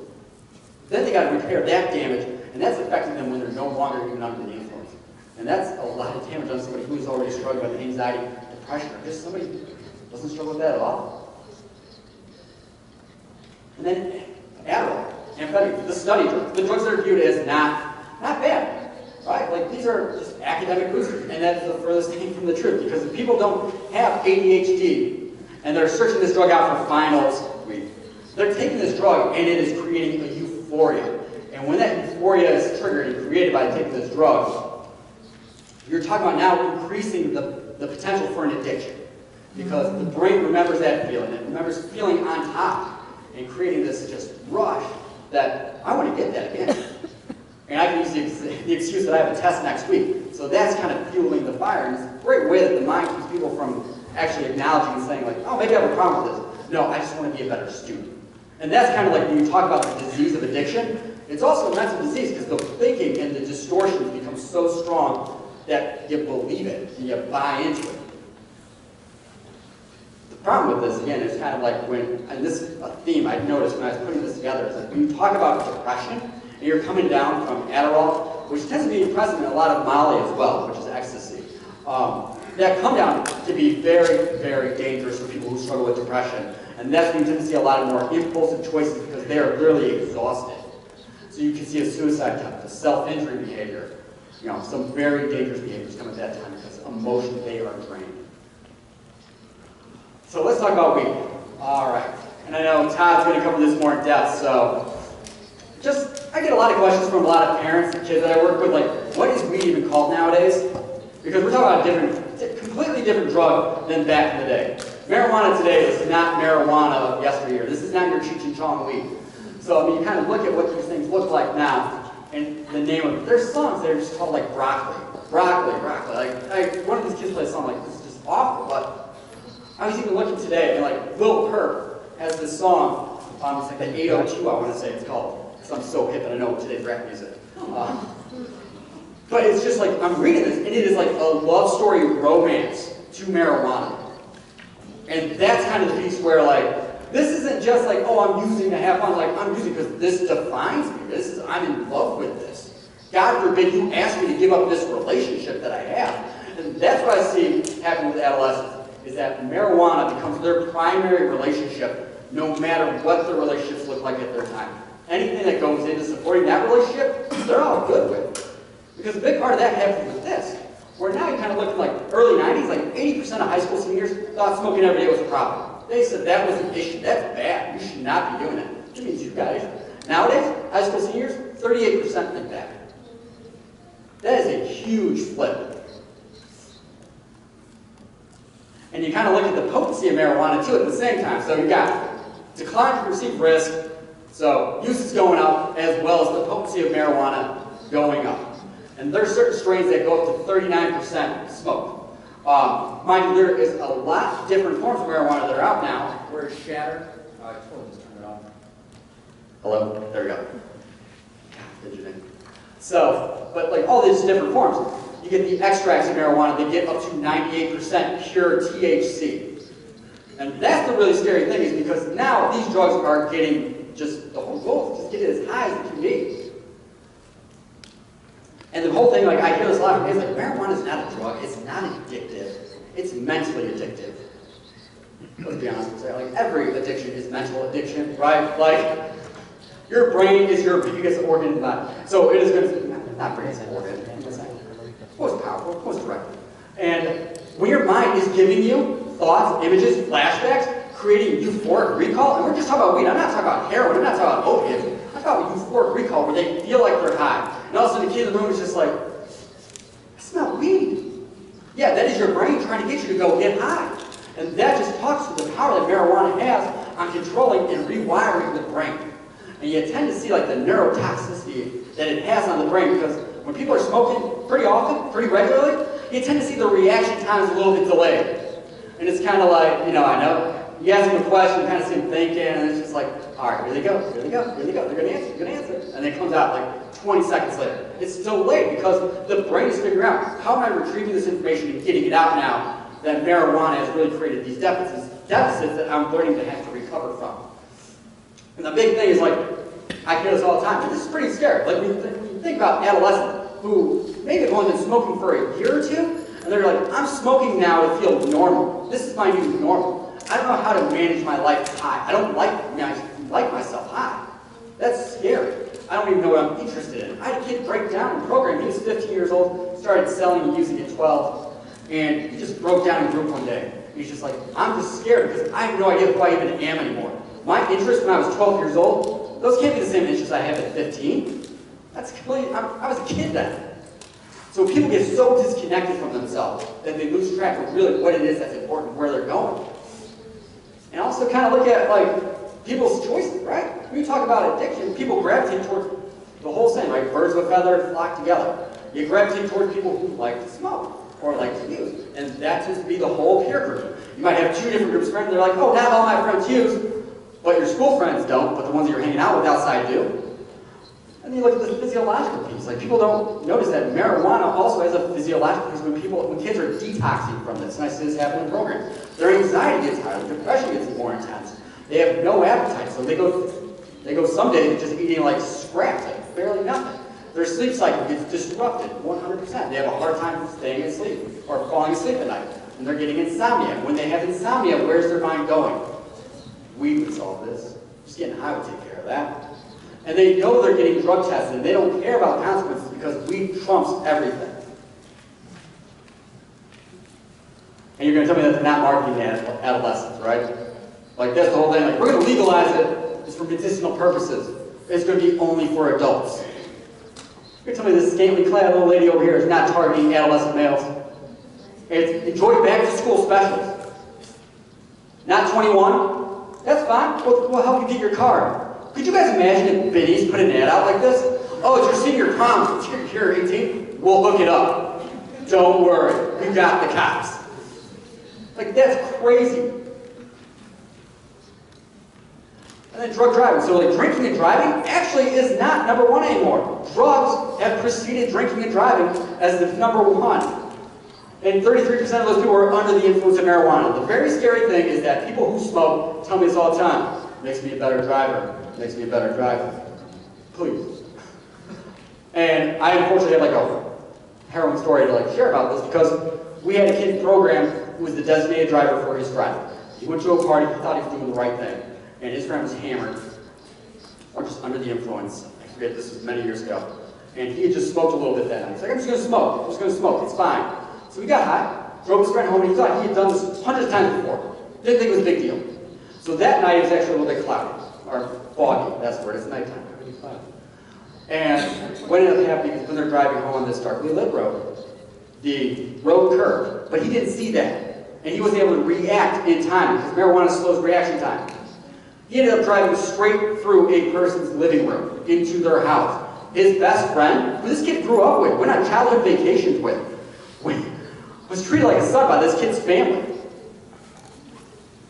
Then they got to repair that damage, and that's affecting them when they're no longer even under the influence. And that's a lot of damage on somebody who's already struggling with anxiety, depression, or just somebody who doesn't struggle with that at all. And then Adderall, amphetamine, the study drugs, the drugs that are viewed as not bad, right? Like these are just academic boosters, and that's the furthest thing from the truth. Because if people don't have ADHD and they're searching this drug out for finals week, they're taking this drug and it is creating a euphoria. And when that euphoria is triggered and created by taking this drug, you're talking about now increasing the potential for an addiction. Because the brain remembers that feeling. It remembers feeling on top. And creating this just rush that I want to get that again. And I can use the excuse that I have a test next week. So that's kind of fueling the fire. And it's a great way that the mind keeps people from actually acknowledging and saying like, oh, maybe I have a problem with this. No, I just want to be a better student. And that's kind of like when you talk about the disease of addiction, it's also a mental disease because the thinking and the distortions become so strong that you believe it and you buy into it. The problem with this, again, is kind of like and this is a theme I noticed when I was putting this together, is that when you talk about depression, and you're coming down from Adderall, which tends to be present in a lot of Molly as well, which is ecstasy, that come down to be very, very dangerous for people who struggle with depression. And that's when you tend to see a lot of more impulsive choices because they are literally exhausted. So you can see a suicide attempt, a self-injury behavior, some very dangerous behaviors come at that time because emotionally they are drained. So let's talk about weed. All right. And I know Todd's going to cover this more in depth, so I get a lot of questions from a lot of parents and kids that I work with, like, what is weed even called nowadays? Because we're talking about a completely different drug than back in the day. Marijuana today is not marijuana of yesteryear. This is not your Cheech and Chong weed. So, I mean, you kind of look at what these things look like now, and the name of it. There's songs that are just called, like, broccoli. Broccoli. Like one of these kids plays a song like, this is just awful, but I was even looking today, and like Lil Perp has this song, it's like the 802, I want to say it's called, because I'm so hip and I know today's rap music. But it's just like, I'm reading this, and it is like a love story romance to marijuana. And that's kind of the piece where like, this isn't just like, oh, I'm using to have fun, like I'm using because this defines me, I'm in love with this. God forbid you ask me to give up this relationship that I have. And that's what I see happening with adolescents. Is that marijuana becomes their primary relationship no matter what the relationships look like at their time. Anything that goes into supporting that relationship, they're all good with. Because a big part of that happens with this. Where now you kind of look at like early 90s, like 80% of high school seniors thought smoking every day was a problem. They said that was an issue, that's bad, you should not be doing it. Which means you guys. Nowadays, high school seniors, 38% think that. That is a huge flip. And you kind of look at the potency of marijuana too at the same time. So you got decline from perceived risk, So use is going up, as well as the potency of marijuana going up. And there's certain strains that go up to 39% smoke. Mind you, there is a lot different forms of marijuana that are out now. Where's Shatter? I totally just turned it off. Hello? There we go. God, fidgeting. So, but like all these different forms, you get the extracts of marijuana, they get up to 98% pure THC. And that's the really scary thing, is because now these drugs are getting just, the whole goal is just get it as high as you need. And the whole thing, like I hear this a lot, it's like marijuana is not a drug, it's not addictive, it's mentally addictive. Let's be honest with you, like every addiction is mental addiction, right? Like, your brain is your biggest organ in the body. So it is going to, not brain, it's an organ, most powerful, most direct. And when your mind is giving you thoughts, images, flashbacks, creating euphoric recall, and we're just talking about weed, I'm not talking about heroin, I'm not talking about opiates, I'm talking about euphoric recall where they feel like they're high. And all of a sudden the kid in the room is just like, I smell weed. Yeah, that is your brain trying to get you to go get high. And that just talks to the power that marijuana has on controlling and rewiring the brain. And you tend to see like the neurotoxicity that it has on the brain, because when people are smoking pretty often, pretty regularly, you tend to see the reaction time is a little bit delayed. And it's kind of like, you know, you ask them a question, you kind of see them thinking, and it's just like, all right, here they go, here they go, here they go, they're going to answer, and then it comes out like 20 seconds later. It's still late because the brain is figuring out, how am I retrieving this information and getting it out now that marijuana has really created these deficits that I'm learning to have to recover from. And the big thing is, like, I hear this all the time, and this is pretty scary. Like, when you think about adolescents who maybe have only been smoking for a year or two, and they're like, I'm smoking now to feel normal. This is my new normal. I don't know how to manage my life high. I don't like myself high. That's scary. I don't even know what I'm interested in. I had a kid break down in program. He was 15 years old, started selling and using at 12, and he just broke down in group one day. He's just like, I'm just scared because I have no idea who I even am anymore. My interest when I was 12 years old, those can't be the same interests I have at 15. That's completely, I was a kid then. So people get so disconnected from themselves that they lose track of really what it is that's important, where they're going. And also kind of look at like people's choices, right? When you talk about addiction, people gravitate towards the whole thing, right? Birds of a feather flock together. You gravitate towards people who like to smoke or like to use. And that tends to be the whole peer group. You might have two different groups of friends, and they're like, oh, not all my friends use, but your school friends don't, but the ones that you're hanging out with outside do. And then you look at the physiological piece. Like, people don't notice that marijuana also has a physiological piece when kids are detoxing from this. And I see this happen in programs. Their anxiety gets higher, their depression gets more intense. They have no appetite, so they go some days just eating like scraps, like barely nothing. Their sleep cycle gets disrupted 100%. They have a hard time staying asleep or falling asleep at night. And they're getting insomnia. When they have insomnia, where's their mind going? Weed would solve this. Just getting high would take care of that. And they know they're getting drug tested, and they don't care about consequences because weed trumps everything. And you're going to tell me that they're not marketing to adolescents, right? Like, that's the whole thing. Like, we're going to legalize it. It's for medicinal purposes. It's going to be only for adults. You're going to tell me this scantily clad little lady over here is not targeting adolescent males. It's enjoy back to school specials. Not 21? That's fine. We'll help you get your card. Could you guys imagine if Biddies put an ad out like this? Oh, it's your senior prom. You're 18. We'll hook it up. Don't worry. We got the cops. Like, that's crazy. And then drug driving. So, like, drinking and driving actually is not number one anymore. Drugs have preceded drinking and driving as the number one. And 33% of those people are under the influence of marijuana. The very scary thing is that people who smoke tell me this all the time. Makes me a better driver. Makes me a better driver. Please. And I unfortunately have like a harrowing story to like share about this because we had a kid in the program who was the designated driver for his friend. He went to a party, he thought he was doing the right thing, and his friend was hammered, or just under the influence. I forget, this was many years ago. And he had just smoked a little bit that night. He's like, I'm just going to smoke. I'm just going to smoke. It's fine. So we got high, drove his friend home, and he thought he had done this hundreds of times before. Didn't think it was a big deal. So that night it was actually a little bit cloudy, or foggy. That's the word. It's nighttime. Pretty cloudy. And what ended up happening is when they're driving home on this darkly lit road, the road curved, but he didn't see that. And he wasn't able to react in time because marijuana slows reaction time. He ended up driving straight through a person's living room into their house. His best friend, who this kid grew up with, went on childhood vacations with, was treated like a son by this kid's family.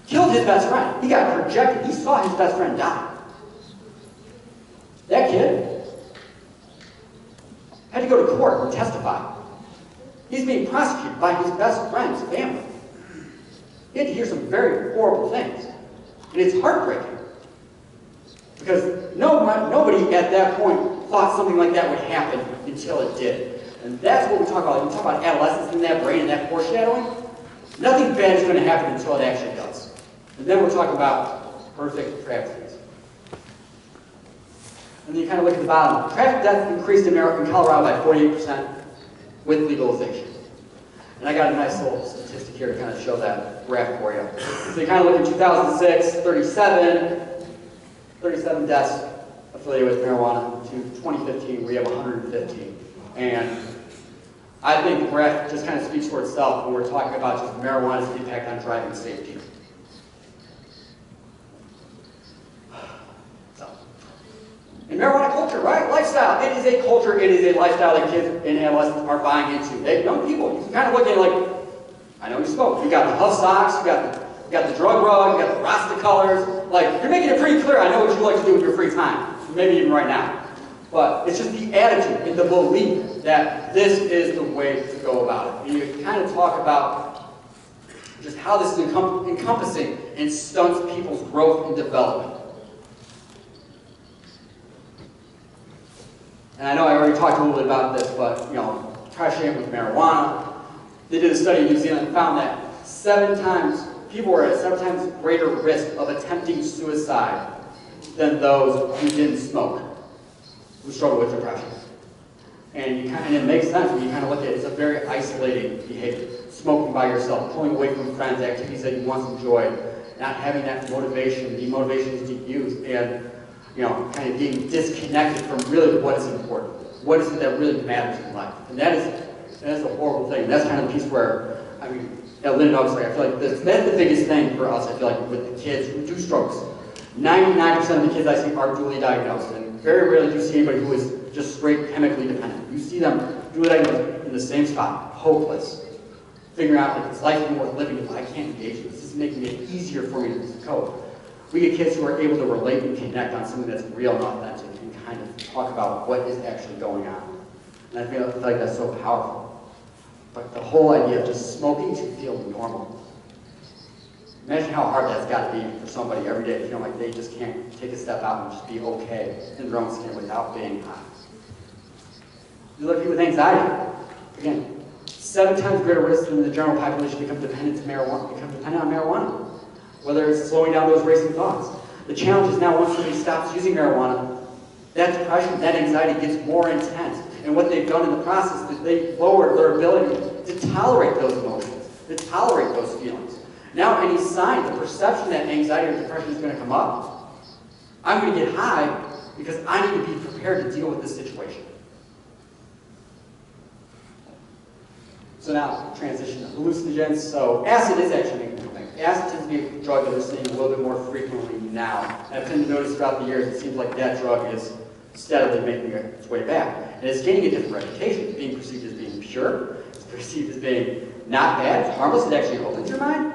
Killed his best friend. He got projected. He saw his best friend die. That kid had to go to court and testify. He's being prosecuted by his best friend's family. He had to hear some very horrible things. And it's heartbreaking. Because nobody at that point thought something like that would happen until it did. And that's what we talk about. When we talk about adolescence and that brain and that foreshadowing, nothing bad is going to happen until it actually does. And then we're talking about horrific tragedies. And then you kind of look at the bottom. Traffic deaths increased in Colorado by 48% with legalization. And I got a nice little statistic here to kind of show that graph for you. So you kind of look at 2006, 37 deaths affiliated with marijuana, to 2015, we have 115. And I think the graph just kind of speaks for itself when we're talking about just marijuana's impact on driving safety. And marijuana culture, right? Lifestyle. It is a culture, it is a lifestyle that kids and adolescents are buying into. Young people, you can kind of look at it like, I know you smoke. You got the Huff socks, you got the drug rug, you got the Rasta colors. Like, you're making it pretty clear, I know what you like to do with your free time. Maybe even right now. But it's just the attitude and the belief that this is the way to go about it. And you kind of talk about just how this is encompassing and stunts people's growth and development. And I know I already talked a little bit about this, but, trashing with marijuana. They did a study in New Zealand and found that people were at 7 times greater risk of attempting suicide than those who didn't smoke, who struggle with depression. And it makes sense when you kind of look at it. It's a very isolating behavior. Smoking by yourself, pulling away from friends, activities that you once enjoyed, not having that motivation, the motivations to use, and kind of being disconnected from really what is important. What is it that really matters in life? And that is a horrible thing. And that's kind of the piece where, at Linden, obviously, I feel like that's the biggest thing for us, I feel like, with the kids who do strokes. 99% of the kids I see are dually diagnosed, and very rarely do you see anybody who is just straight chemically dependent. You see them dually diagnosed in the same spot, hopeless, figuring out that it's life worth living if I can't engage in this. This is making it easier for me to cope. We get kids who are able to relate and connect on something that's real and authentic and kind of talk about what is actually going on. And I feel like that's so powerful. But the whole idea of just smoking to feel normal. Imagine how hard that's got to be for somebody every day, feeling like they just can't take a step out and just be okay in their own skin without being high. You look at people with anxiety. Again, 7 times greater risk than the general population become dependent on marijuana. Whether it's slowing down those racing thoughts. The challenge is now once somebody stops using marijuana, that depression, that anxiety gets more intense. And what they've done in the process is they've lowered their ability to tolerate those emotions, to tolerate those feelings. Now any sign, the perception that anxiety or depression is going to come up, I'm going to get high because I need to be prepared to deal with this situation. So now, transition to hallucinogens. So acid is actually a thing. Acid tends to be a drug that we're seeing a little bit more frequently now. And I've tended to notice throughout the years, it seems like that drug is steadily making its way back. And it's gaining a different reputation. It's being perceived as being pure. It's perceived as being not bad. It's harmless. It actually opens your mind.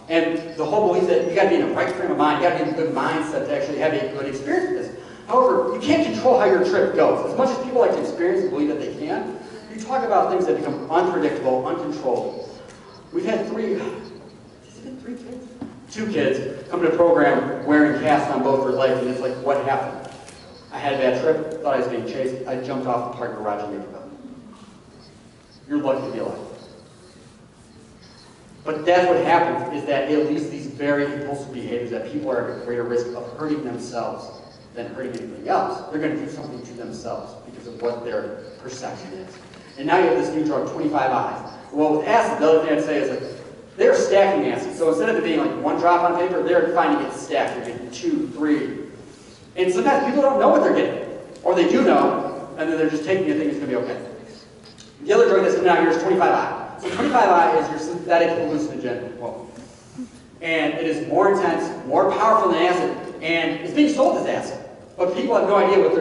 And the whole belief that you got to be in a right frame of mind, you got to be in a good mindset to actually have a good experience with this. However, you can't control how your trip goes. As much as people like to experience and believe that they can, you talk about things that become unpredictable, uncontrollable. We've had 3 kids? 2 kids come to the program wearing casts on both their legs, and it's like, what happened? I had a bad trip, thought I was being chased, I jumped off the parking garage in Naperville. You're lucky to be alive. But that's what happens, is that it leads to these very impulsive behaviors that people are at greater risk of hurting themselves than hurting anybody else. They're going to do something to themselves because of what their perception is. And now you have this new drug, 25 eyes. Well, with acid, the other thing I'd say is that they're stacking acid. So instead of it being like 1 drop on paper, they're finding it stacked. They're getting 2, 3. And sometimes people don't know what they're getting. Or they do know, and then they're just taking it thinking it's going to be okay. The other drug that's coming out here is 25I. So 25I is your synthetic hallucinogen. Well, And it is more intense, more powerful than acid, and it's being sold as acid. But people have no idea what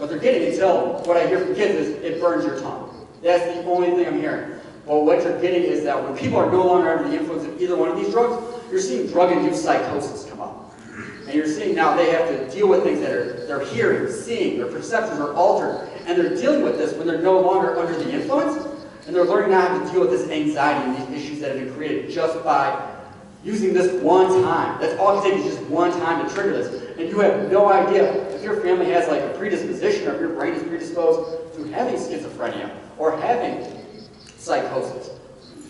they're getting until what I hear from kids is it burns your tongue. That's the only thing I'm hearing. But what you're getting is that when people are no longer under the influence of either one of these drugs, you're seeing drug-induced psychosis come up. And you're seeing now they have to deal with things that they're hearing, seeing, their perceptions are altered. And they're dealing with this when they're no longer under the influence, and they're learning now how to deal with this anxiety and these issues that have been created just by using this one time. That's all it takes is just one time to trigger this. And you have no idea if your family has like a predisposition or if your brain is predisposed to having schizophrenia or having psychosis.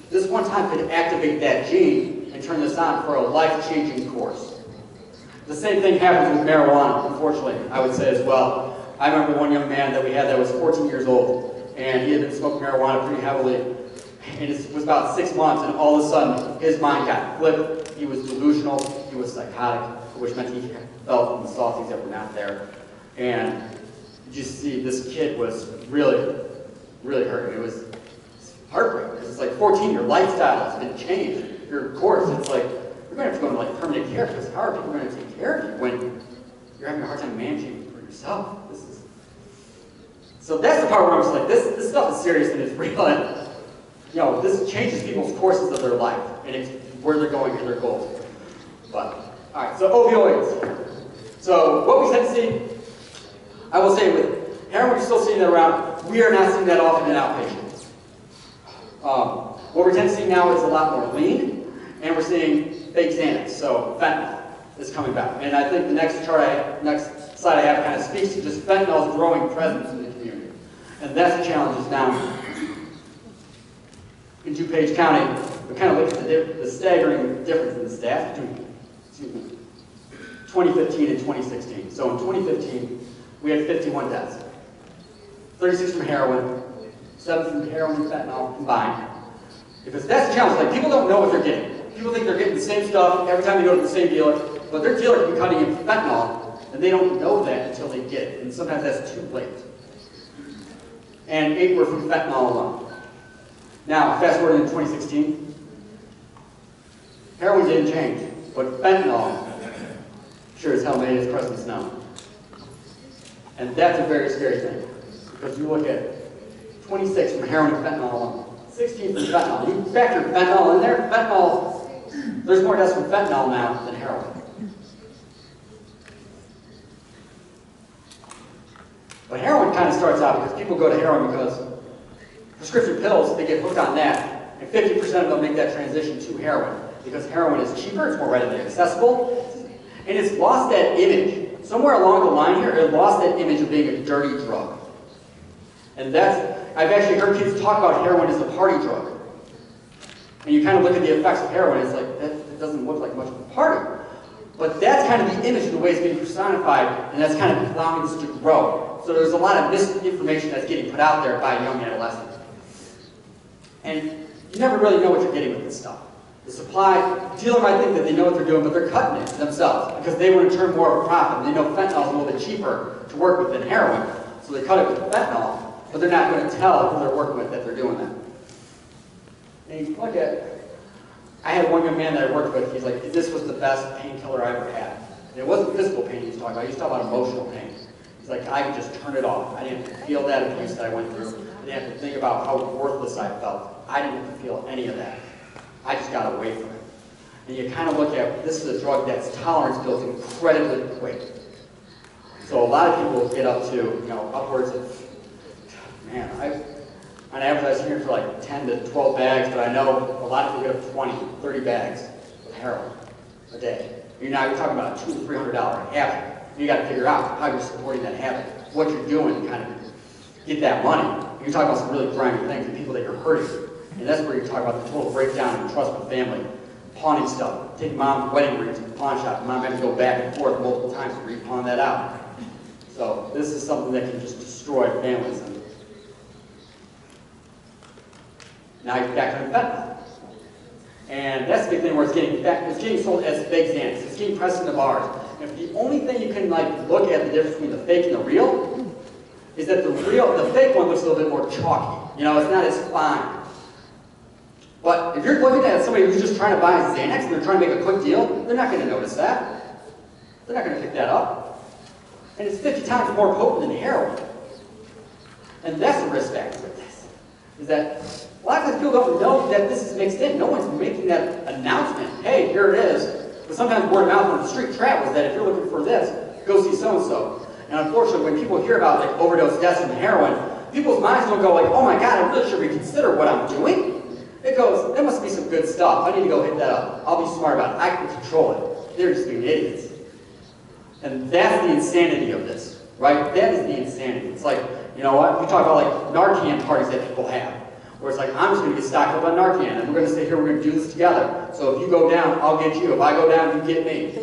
This one time could activate that gene and turn this on for a life-changing course. The same thing happens with marijuana, unfortunately, I would say as well. I remember one young man that we had that was 14 years old, and he had been smoking marijuana pretty heavily, and it was about 6 months, and all of a sudden, his mind got flipped. He was delusional, he was psychotic, which meant he felt and saw things that were not there. And you just see this kid was really, really hurting. It was heartbreaking, because it's like 14, your lifestyle has been changed. Your course, it's like, you're going to have to go into like permanent care, because how are people going to take care of you when you're having a hard time managing for yourself? So that's the part where I'm just like, this stuff is serious and it's real, and you know, this changes people's courses of their life, and it's where they're going and their goals. But, alright, so opioids. So what we tend to see, I will say with heroin, we're still seeing that around. We are not seeing that often in outpatients. What we tend to see now is a lot more lean, and we're seeing fake Xanax, so fentanyl is coming back. And I think the next slide I have kind of speaks to just fentanyl's growing presence in the community. And that's the challenge now. In DuPage County, we kind of look at the staggering difference in the stats between 2015 and 2016. So in 2015, we had 51 deaths. 36 from heroin, 7 from heroin and fentanyl combined. Because that's the challenge, like people don't know what they're getting. People think they're getting the same stuff every time they go to the same dealer, but their dealer can be cutting in fentanyl, and they don't know that until they get it, and sometimes that's too late. And 8 were from fentanyl alone. Now, fast forward into 2016, heroin didn't change, but fentanyl sure as hell made its presence known. And that's a very scary thing, because you look at 26 from heroin and fentanyl alone, 16 from fentanyl. You factor fentanyl in there, fentanyl, there's more deaths from fentanyl now than heroin. But heroin kind of starts out because people go to heroin because prescription pills, they get hooked on that, and 50% of them make that transition to heroin because heroin is cheaper, it's more readily accessible, and it's lost that image. Somewhere along the line here, it lost that image of being a dirty drug. And that's, I've actually heard kids talk about heroin as a party drug. And you kind of look at the effects of heroin, it's like, that doesn't look like much of a party. But that's kind of the image of the way it's being personified, and that's kind of allowing this to grow. So there's a lot of misinformation that's getting put out there by young adolescents. And you never really know what you're getting with this stuff. The supply, the dealer might think that they know what they're doing, but they're cutting it themselves because they want to turn more of a profit. And they know fentanyl is a little bit cheaper to work with than heroin, so they cut it with fentanyl, but they're not going to tell who they're working with that they're doing that. And you look at, I had one young man that I worked with, he's like, this was the best painkiller I ever had. And it wasn't physical pain he was talking about, he was talking about emotional pain. He's like, I could just turn it off. I didn't feel that abuse that I went through. I didn't have to think about how worthless I felt. I didn't have to feel any of that. I just got away from it. And you kind of look at, this is a drug that's tolerance built incredibly quick. So a lot of people get up to, you know, upwards of, man, on average I was here for like 10 to 12 bags, but I know a lot of people get up to 20, 30 bags of heroin a day. You're talking about a $200 to $300 habit. You got to figure out how you're supporting that habit, what you're doing to kind of get that money. You're talking about some really grimy things and people that you're hurting. And that's where you talk about the total breakdown in trust with family, pawning stuff, taking mom's wedding rings to the pawn shop, and mom had to go back and forth multiple times to re-pawn that out. So this is something that can just destroy families. And now you're back to fentanyl. And that's the big thing where it's getting sold as fake Xanax. It's getting pressed into bars. And if the only thing you can look at the difference between the fake and the real is that the fake one looks a little bit more chalky. You know, it's not as fine. But if you're looking at somebody who's just trying to buy Xanax and they're trying to make a quick deal, they're not going to notice that. They're not going to pick that up. And it's 50 times more potent than heroin. And that's the risk factor with this. Is that a lot of times people don't know that this is mixed in. No one's making that announcement. Hey, here it is. But sometimes word of mouth on the street travels that if you're looking for this, go see so-and-so. And unfortunately, when people hear about like overdose deaths from heroin, people's minds don't go like, oh my God, I really should reconsider what I'm doing. It goes, there must be some good stuff. I need to go hit that up. I'll be smart about it. I can control it. They're just being idiots. And that's the insanity of this, right? That is the insanity. It's like, you know what? We talk about like Narcan parties that people have, where it's like, I'm just going to get stocked up on Narcan, and we're going to stay here, we're going to do this together. So if you go down, I'll get you. If I go down, you get me.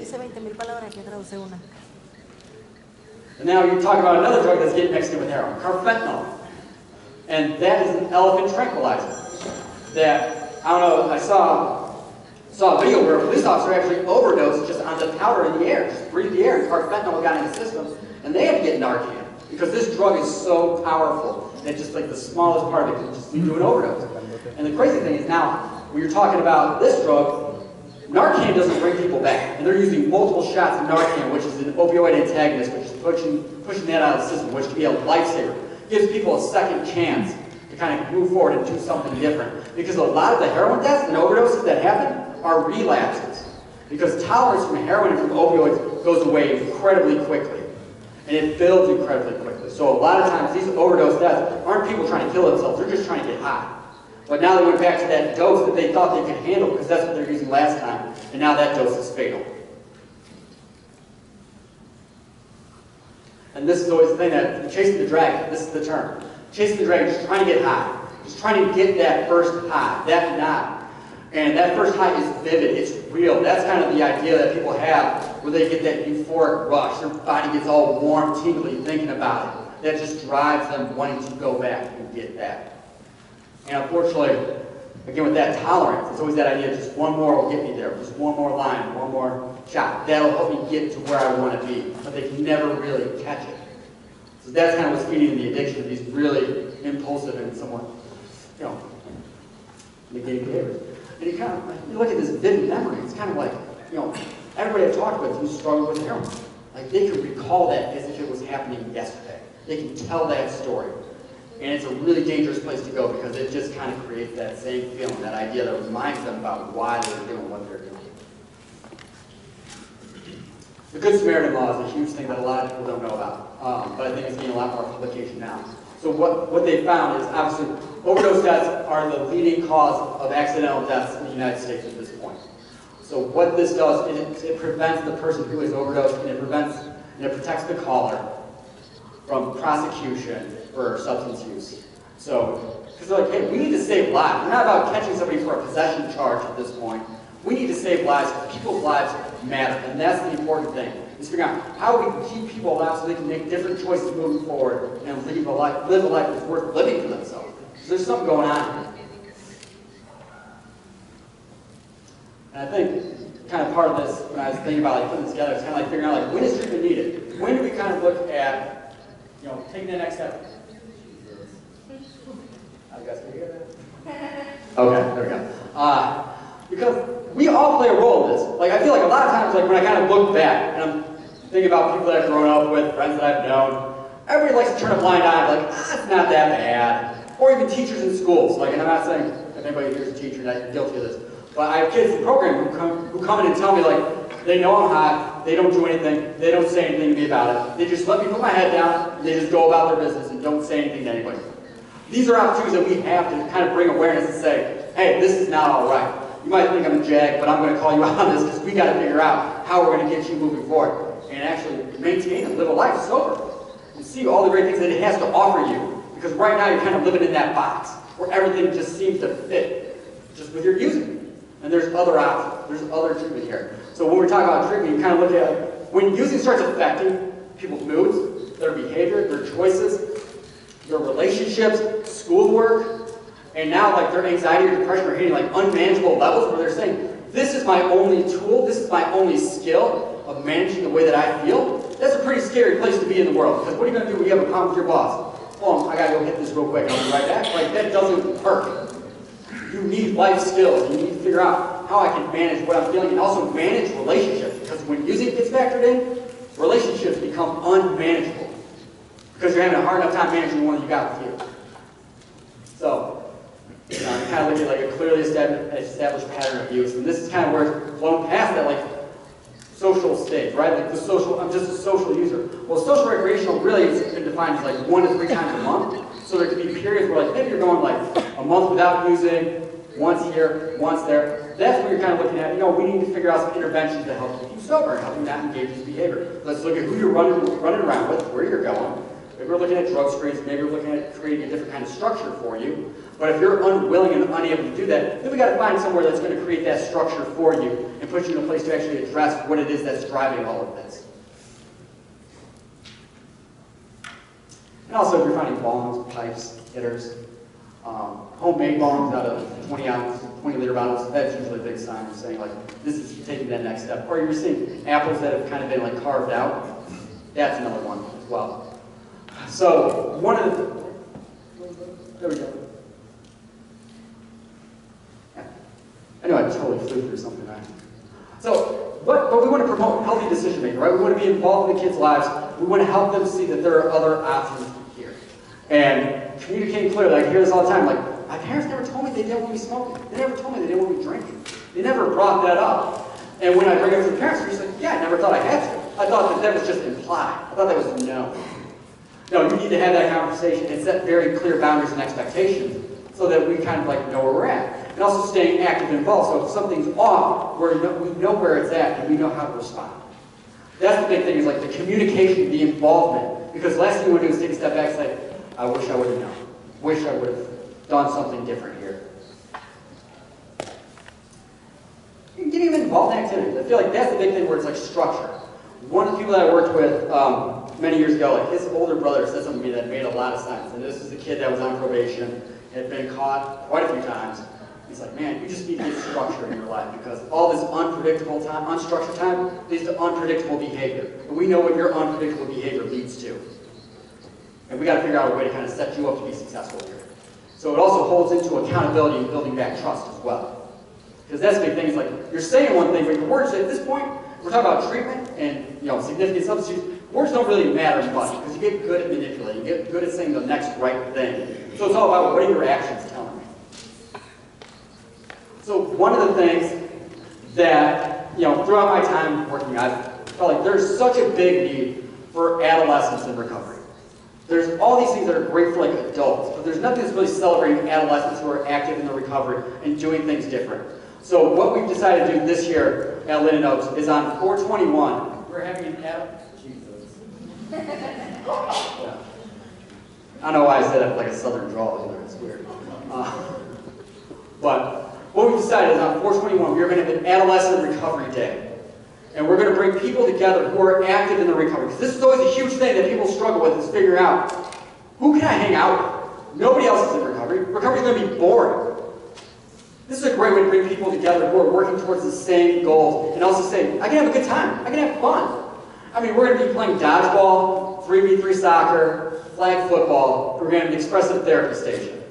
And now you're talking about another drug that's getting mixed in with heroin, carfentanil. And that is an elephant tranquilizer. That, I don't know, I saw a video where a police officer actually overdosed just on the powder in the air, just breathed the air, and carfentanil got in the system, and they had to get Narcan, because this drug is so powerful that just like the smallest part of it can just lead to an overdose. And the crazy thing is now, when you're talking about this drug, Narcan doesn't bring people back, and they're using multiple shots of Narcan, which is an opioid antagonist, which is pushing that out of the system, which can be a lifesaver. Gives people a second chance to kind of move forward and do something different. Because a lot of the heroin deaths and overdoses that happen are relapses. Because tolerance from heroin and from opioids goes away incredibly quickly. And it builds incredibly quickly. So a lot of times these overdose deaths aren't people trying to kill themselves, they're just trying to get high. But now they went back to that dose that they thought they could handle because that's what they were using last time. And now that dose is fatal. And this is always the thing that, chasing the dragon, this is the term. Chasing the dragon, just trying to get high. Just trying to get that first high, that nod. And that first high is vivid, it's real. That's kind of the idea that people have where they get that euphoric rush. Their body gets all warm, tingly thinking about it. That just drives them wanting to go back and get that. And unfortunately, again with that tolerance, it's always that idea, just one more will get me there. Just one more line, one more shot. That'll help me get to where I want to be. But they can never really catch it. So that's kind of what's feeding the addiction of these really impulsive and somewhat, negative behaviors. And you look at this vivid memory, it's kind of like, everybody I've talked with who struggled with heroin, like they could recall that as if it was happening yesterday. They can tell that story. And it's a really dangerous place to go because it just kind of creates that same feeling, that idea that reminds them about why they're doing what they're doing. The Good Samaritan law is a huge thing that a lot of people don't know about, but I think it's getting a lot more publication now. So what they found is, obviously, overdose deaths are the leading cause of accidental deaths in the United States at this point. So what this does is it prevents the person who is overdosed, and it protects the caller from prosecution for substance use. So, because they're like, hey, we need to save lives. We're not about catching somebody for a possession charge at this point. We need to save lives because people's lives matter, and that's the important thing. Is figuring out how we can keep people alive so they can make different choices moving forward and live a life that's worth living for themselves. So there's something going on here. And I think kind of part of this, when I was thinking about putting this together, it's kind of like figuring out when is treatment needed? When do we kind of look at, taking the next step? You guys can hear that? Okay, there we go. Because we all play a role in this. I feel like a lot of times, when I kind of look back, and I'm thinking about people that I've grown up with, friends that I've known, everybody likes to turn a blind eye, it's not that bad. Or even teachers in schools. And I'm not saying if anybody here's a teacher that is guilty of this, but I have kids in the program who come in and tell me, they know I'm hot, they don't do anything, they don't say anything to me about it. They just let me put my head down, and they just go about their business and don't say anything to anybody. These are opportunities that we have to kind of bring awareness and say, hey, this is not all right. You might think I'm a jag, but I'm going to call you out on this because we got to figure out how we're going to get you moving forward and actually maintain and live a life sober and see all the great things that it has to offer you. Because right now you're kind of living in that box where everything just seems to fit just with your using. And there's other options. There's other treatment here. So when we're talking about treatment, you kind of look at when using starts affecting people's moods, their behavior, their choices, their relationships, schoolwork, and now their anxiety or depression are hitting unmanageable levels where they're saying, this is my only tool, this is my only skill of managing the way that I feel. That's a pretty scary place to be in the world. Because what are you going to do when you have a problem with your boss? Oh, I got to go hit this real quick. I'll be right back. That doesn't work. You need life skills. You need to figure out how I can manage what I'm feeling and also manage relationships. Because when music gets factored in, relationships become unmanageable. Because you're having a hard enough time managing the one that you got with you. So, you kind of look at like a clearly established pattern of use. And this is kind of where it's flown past that like social stage, right? Like the social, I'm just a social user. Well, social recreational really is been defined as like 1 to 3 times a month. So there could be periods where like maybe you're going like a month without using, once here, once there. That's where you're kind of looking at, we need to figure out some interventions to help keep you sober, help you not engage in this behavior. Let's look at who you're running around with, where you're going. Maybe we're looking at drug screens, maybe we're looking at creating a different kind of structure for you. But if you're unwilling and unable to do that, then we got to find somewhere that's going to create that structure for you and put you in a place to actually address what it is that's driving all of this. And also, if you're finding bongs, pipes, hitters, homemade bongs out of 20-liter bottles, that's usually a big sign of saying, like, this is taking that next step. Or you're seeing apples that have kind of been, like, carved out. That's another one as well. So, one of the... There we go. Yeah. I know I totally flew through something, right? So, but we want to promote healthy decision making, right? We want to be involved in the kids' lives. We want to help them see that there are other options here. And communicating clearly, I hear this all the time, like, my parents never told me they didn't want me smoking. They never told me they didn't want me drinking. They never brought that up. And when I bring it up to the parents, they're just like, yeah, I never thought I had to. I thought that was just implied. I thought that was no. No, you need to have that conversation and set very clear boundaries and expectations so that we kind of like know where we're at. And also staying active and involved. So if something's off, we know where it's at and we know how to respond. That's the big thing, is like the communication, the involvement. Because the last thing you want to do is take a step back and say, I wish I would have known. Wish I would have done something different here. You can get him involved in activities. I feel like that's the big thing where it's like structure. One of the people that I worked with many years ago, like his older brother said something to me that made a lot of sense. And this is the kid that was on probation, had been caught quite a few times. He's like, man, you just need to get structure in your life because all this unpredictable time, unstructured time, leads to unpredictable behavior. And we know what your unpredictable behavior leads to. And we got to figure out a way to kind of set you up to be successful here. So it also holds into accountability and building back trust as well. Because that's the big thing, is like, you're saying one thing, but your words at this point, we're talking about treatment and significant substance use, words don't really matter much because you get good at manipulating, you get good at saying the next right thing. So it's all about what are your actions telling me. So one of the things that, throughout my time working, I felt like there's such a big need for adolescents in recovery. There's all these things that are great for like adults, but there's nothing that's really celebrating adolescents who are active in their recovery and doing things different. So what we've decided to do this year at Linden Oaks is on 4/21, we're having an Jesus. Yeah. I don't know why I said that with like a southern drawl either, it's weird. But what we've decided is on 4/21, we're going to have an adolescent recovery day. And we're going to bring people together who are active in the recovery. Because this is always a huge thing that people struggle with, is figuring out, who can I hang out with? Nobody else is in recovery. Recovery is going to be boring. This is a great way to bring people together who are working towards the same goals and also say, I can have a good time. I can have fun. I mean, we're going to be playing dodgeball, 3v3 soccer, flag football. We're going to have an expressive therapy station.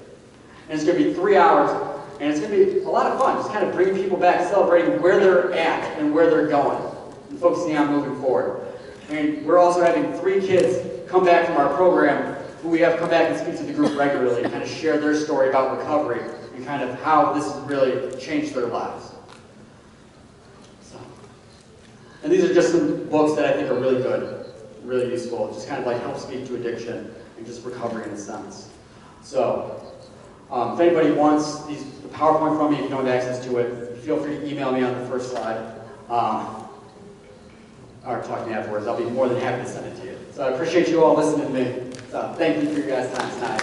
And it's going to be 3 hours. And it's going to be a lot of fun, just kind of bringing people back, celebrating where they're at and where they're going, and focusing on moving forward. And we're also having 3 kids come back from our program who we have come back and speak to the group regularly and kind of share their story about recovery and kind of how this has really changed their lives. And these are just some books that I think are really good, really useful, just kind of like help speak to addiction and just recovery in a sense. So, if anybody wants the PowerPoint from me, if you don't have access to it, feel free to email me on the first slide, or talk to me afterwards. I'll be more than happy to send it to you. So I appreciate you all listening to me. So thank you for your guys' time tonight.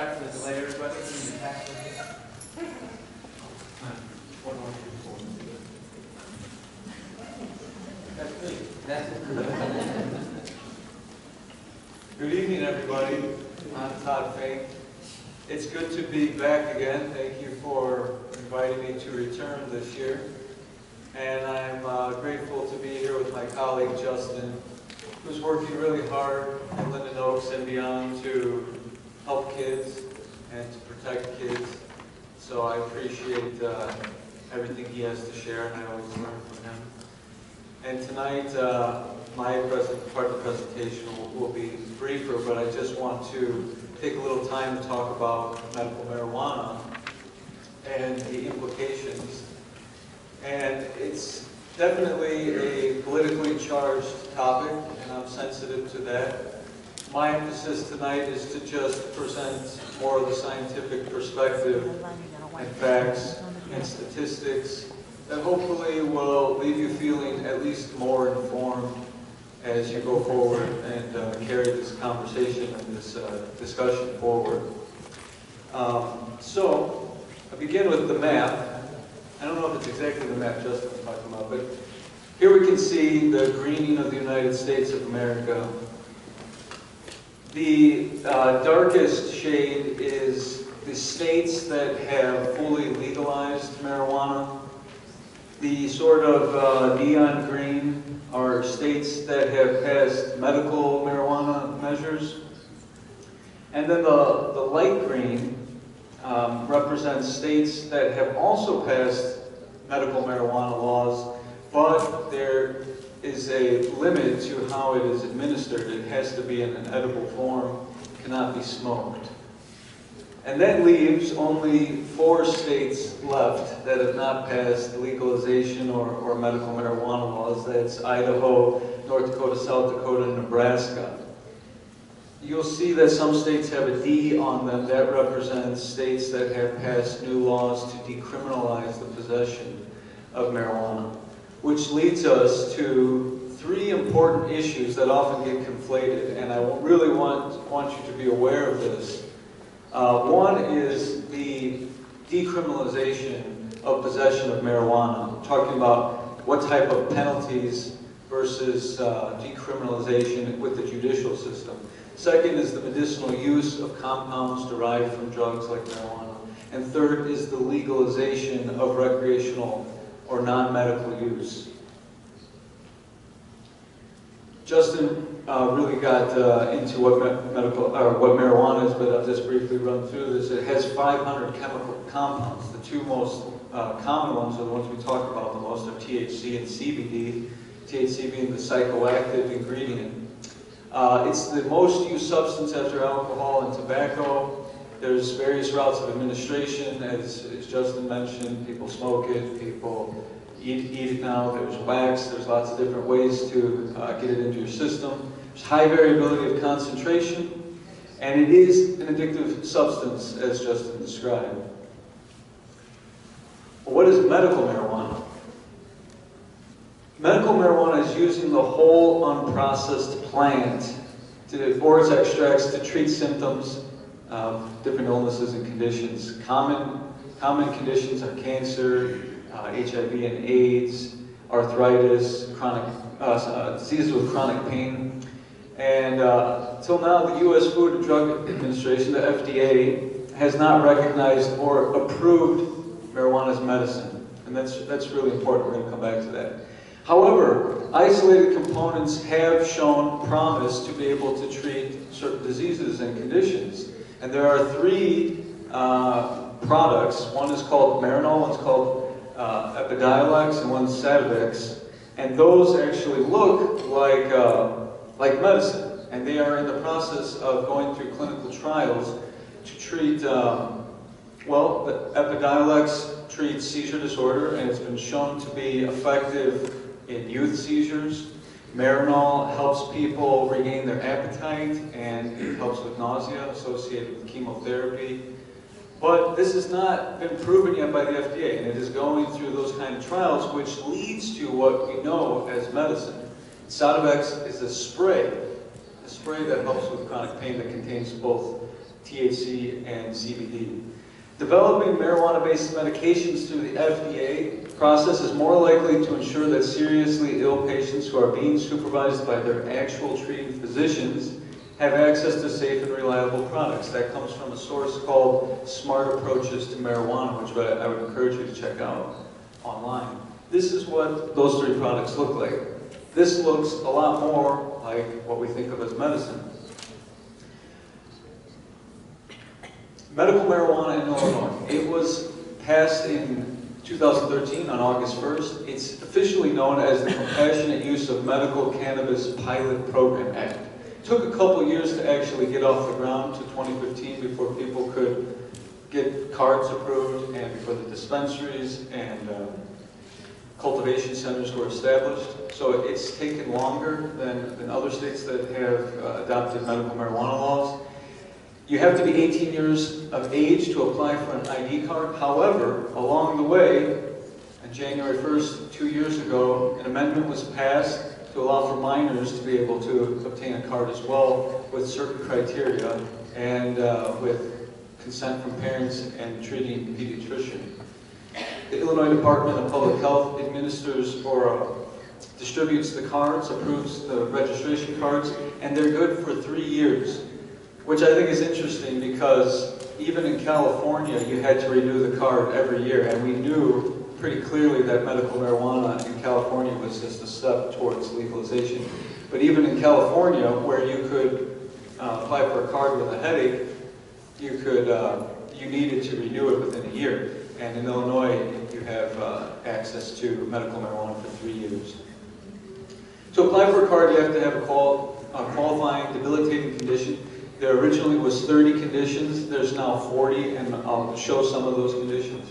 Sorry for the delay, everybody. Good evening, everybody. I'm Todd Fink. It's good to be back again. Thank you for inviting me to return this year. And I'm grateful to be here with my colleague Justin, who's working really hard in Linden Oaks and beyond to help kids and to protect kids. So I appreciate everything he has to share, and I always learn from him. And tonight, my part of the presentation will be briefer, but I just want to take a little time to talk about medical marijuana and the implications. And it's definitely a politically charged topic, and I'm sensitive to that. My emphasis tonight is to just present more of the scientific perspective and facts and statistics that hopefully will leave you feeling at least more informed as you go forward and carry this conversation and this discussion forward. So, I begin with the map. I don't know if it's exactly the map Justin was talking about, but here we can see the greening of the United States of America. The darkest shade is the states that have fully legalized marijuana. The sort of neon green are states that have passed medical marijuana measures. And then the light green represents states that have also passed medical marijuana laws, but there is a limit to how it is administered. It has to be in an edible form, cannot be smoked. And that leaves only 4 states left that have not passed legalization or medical marijuana laws. That's Idaho, North Dakota, South Dakota, and Nebraska. You'll see that some states have a D on them. That represents states that have passed new laws to decriminalize the possession of marijuana, which leads us to 3 important issues that often get conflated, and I really want you to be aware of this. One is the decriminalization of possession of marijuana. I'm talking about what type of penalties versus decriminalization with the judicial system. Second is the medicinal use of compounds derived from drugs like marijuana. And third is the legalization of recreational or non-medical use. Justin really got into what marijuana is, but I'll just briefly run through this. It has 500 chemical compounds. The 2 most common ones are the ones we talk about the most are THC and CBD. THC being the psychoactive ingredient. It's the most used substance after alcohol and tobacco. There's various routes of administration, as Justin mentioned. People smoke it, people eat it now. There's wax. There's lots of different ways to get it into your system. There's high variability of concentration, and it is an addictive substance, as Justin described. Well, what is medical marijuana? Medical marijuana is using the whole unprocessed plant or its extracts to treat symptoms of different illnesses and conditions. Common conditions are cancer, HIV and AIDS, arthritis, chronic diseases with chronic pain. And till now, the U.S. Food and Drug Administration, the FDA, has not recognized or approved marijuana as medicine. And that's really important. We're going to come back to that. However, isolated components have shown promise to be able to treat certain diseases and conditions. And there are 3 products. One is called Marinol, one's called Epidiolex, and one's Sativex. And those actually look like medicine. And they are in the process of going through clinical trials to treat, the Epidiolex treats seizure disorder, and it's been shown to be effective in youth seizures. Marinol helps people regain their appetite, and it helps with nausea associated with chemotherapy. But this has not been proven yet by the FDA, and it is going through those kind of trials, which leads to what we know as medicine. Sativex is a spray that helps with chronic pain that contains both THC, and CBD. Developing marijuana-based medications through the FDA process is more likely to ensure that seriously ill patients who are being supervised by their actual treating physicians have access to safe and reliable products. That comes from a source called Smart Approaches to Marijuana, which I would encourage you to check out online. This is what those 3 products look like. This looks a lot more like what we think of as medicine. Medical marijuana in Illinois. It was passed in 2013 on August 1st. It's officially known as the Compassionate Use of Medical Cannabis Pilot Program Act. It took a couple years to actually get off the ground to 2015 before people could get cards approved and before the dispensaries and cultivation centers were established. So it's taken longer than other states that have adopted medical marijuana laws. You have to be 18 years of age to apply for an ID card. However, along the way, on January 1st, 2 years ago, an amendment was passed to allow for minors to be able to obtain a card as well with certain criteria and with consent from parents and treating pediatrician. The Illinois Department of Public Health administers or distributes the cards, approves the registration cards, and they're good for 3 years, which I think is interesting because even in California, you had to renew the card every year, and we knew pretty clearly that medical marijuana in California was just a step towards legalization. But even in California, where you could apply for a card with a headache, you needed to renew it within a year. And in Illinois, you have access to medical marijuana for 3 years. To apply for a card, you have to have a qualifying debilitating condition. There originally was 30 conditions. There's now 40, and I'll show some of those conditions.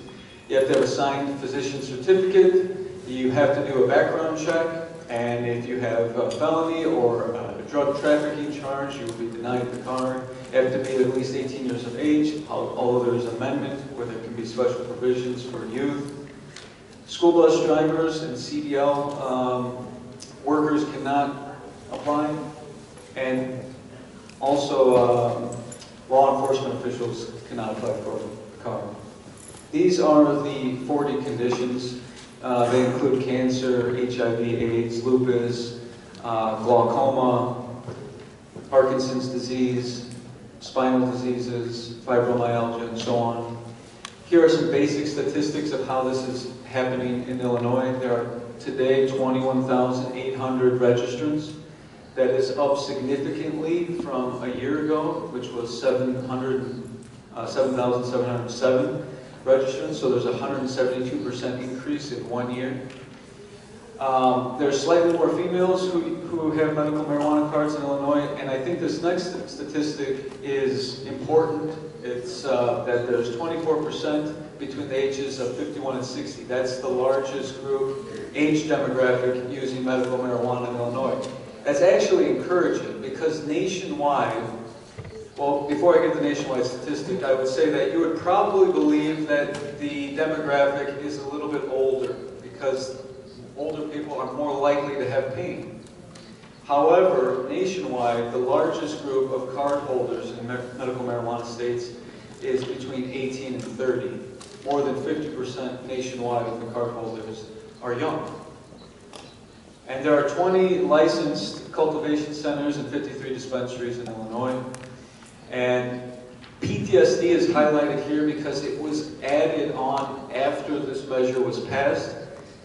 You have to have a signed physician certificate. You have to do a background check, and if you have a felony or a drug trafficking charge, you will be denied the card. You have to be at least 18 years of age, although there is an amendment where there can be special provisions for youth. School bus drivers and CDL workers cannot apply, and also law enforcement officials cannot apply for a card. These are the 40 conditions. They include cancer, HIV, AIDS, lupus, glaucoma, Parkinson's disease, spinal diseases, fibromyalgia, and so on. Here are some basic statistics of how this is happening in Illinois. There are today 21,800 registrants. That is up significantly from a year ago, which was 7,707 registrants, so there's a 172% increase in 1 year. There's slightly more females who have medical marijuana cards in Illinois, and I think this next statistic is important. It's that there's 24% between the ages of 51 and 60. That's the largest group, age demographic, using medical marijuana in Illinois. That's actually encouraging because nationwide, well, before I get the nationwide statistic, I would say that you would probably believe that the demographic is a little bit older because older people are more likely to have pain. However, nationwide, the largest group of card holders in medical marijuana states is between 18 and 30. More than 50% nationwide of the card holders are young. And there are 20 licensed cultivation centers and 53 dispensaries in Illinois. And PTSD is highlighted here because it was added on after this measure was passed.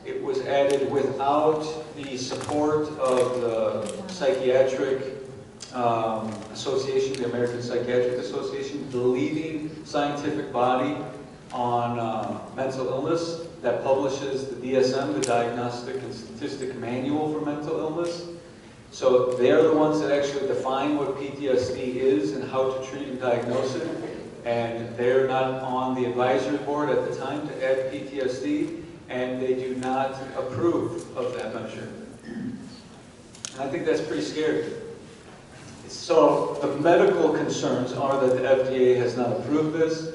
It was added without the support of the Psychiatric Association, the American Psychiatric Association, the leading scientific body on mental illness that publishes the DSM, the Diagnostic and Statistic Manual for Mental Illness. So they're the ones that actually define what PTSD is and how to treat and diagnose it. And they're not on the advisory board at the time to add PTSD, and they do not approve of that measure. And I think that's pretty scary. So the medical concerns are that the FDA has not approved this.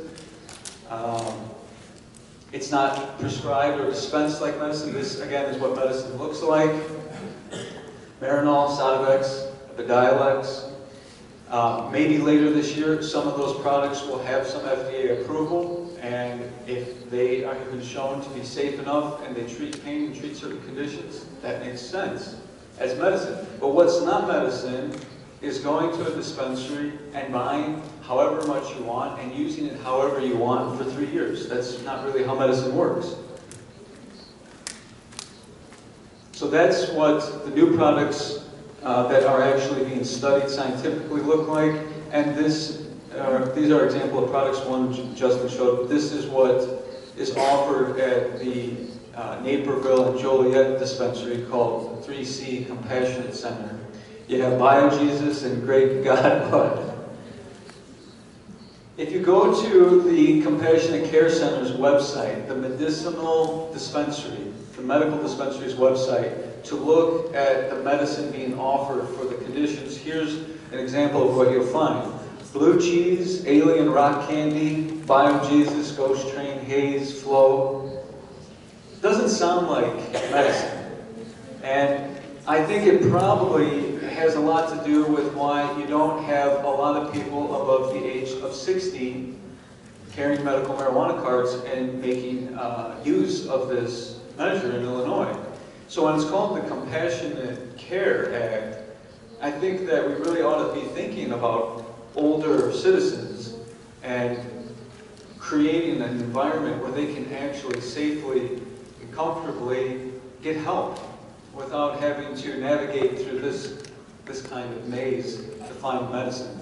It's not prescribed or dispensed like medicine. This, again, is what medicine looks like. Marinol, Sativex, Epidiolex. Maybe later this year, some of those products will have some FDA approval, and if they have been shown to be safe enough and they treat pain and treat certain conditions, that makes sense as medicine. But what's not medicine is going to a dispensary and buying however much you want and using it however you want for 3 years. That's not really how medicine works. So that's what the new products that are actually being studied scientifically look like. And these are example of products. One Justin showed. This is what is offered at the Naperville and Joliet dispensary called 3C Compassionate Center. You have BioJesus and Great God Bud. If you go to the Compassionate Care Center's website, the medicinal dispensary, the medical dispensary's website, to look at the medicine being offered for the conditions, here's an example of what you'll find. Blue cheese, alien rock candy, BioJesus, Ghost Train, Haze, Flow. Doesn't sound like medicine. And I think it probably has a lot to do with why you don't have a lot of people above the age of 60 carrying medical marijuana cards and making use of this measure in Illinois. So when it's called the Compassionate Care Act, I think that we really ought to be thinking about older citizens and creating an environment where they can actually safely and comfortably get help without having to navigate through this kind of maze to find medicine.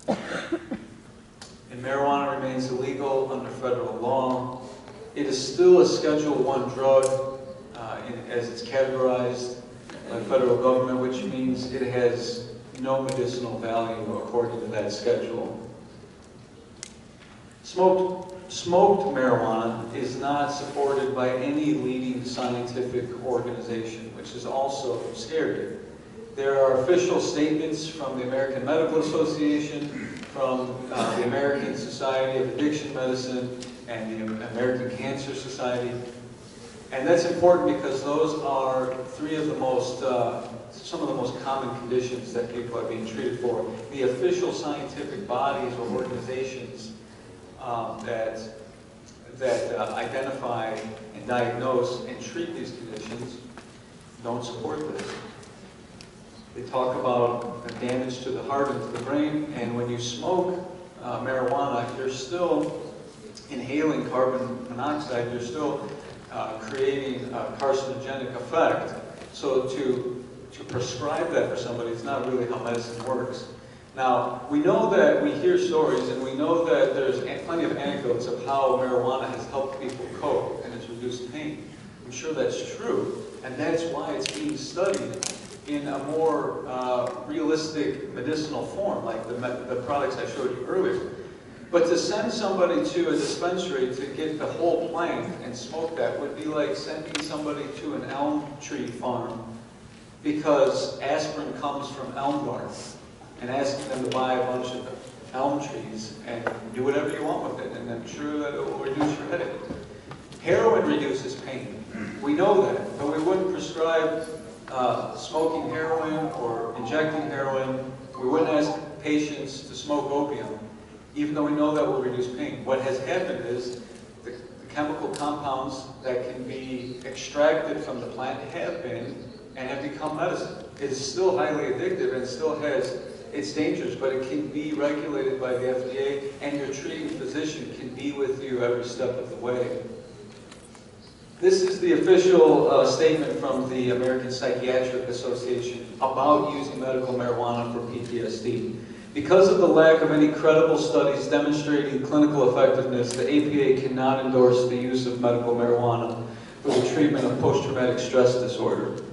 And marijuana remains illegal under federal law. It is still a Schedule I drug as it's categorized by the federal government, which means it has no medicinal value according to that schedule. Smoked marijuana is not supported by any leading scientific organization, which is also scary. There are official statements from the American Medical Association, from the American Society of Addiction Medicine, and the American Cancer Society. And that's important because those are three of the most, some of the most common conditions that people are being treated for. The official scientific bodies or organizations that identify and diagnose and treat these conditions don't support this. They talk about the damage to the heart and to the brain, and when you smoke marijuana, you're still inhaling carbon monoxide, you're still creating a carcinogenic effect. So to prescribe that for somebody is not really how medicine works. Now, we know that we hear stories and we know that there's plenty of anecdotes of how marijuana has helped people cope and it's reduced pain. I'm sure that's true, and that's why it's being studied in a more realistic medicinal form, like the products I showed you earlier. But to send somebody to a dispensary to get the whole plant and smoke that would be like sending somebody to an elm tree farm because aspirin comes from elm bark, and asking them to buy a bunch of elm trees and do whatever you want with it, and I'm sure that it will reduce your headache. Heroin reduces pain. We know that, but we wouldn't prescribe smoking heroin or injecting heroin. We wouldn't ask patients to smoke opium, even though we know that will reduce pain. What has happened is the chemical compounds that can be extracted from the plant have been and have become medicine. It's still highly addictive and still has its dangers, but it can be regulated by the FDA, and your treating physician can be with you every step of the way. This is the official statement from the American Psychiatric Association about using medical marijuana for PTSD. Because of the lack of any credible studies demonstrating clinical effectiveness, the APA cannot endorse the use of medical marijuana for the treatment of post-traumatic stress disorder.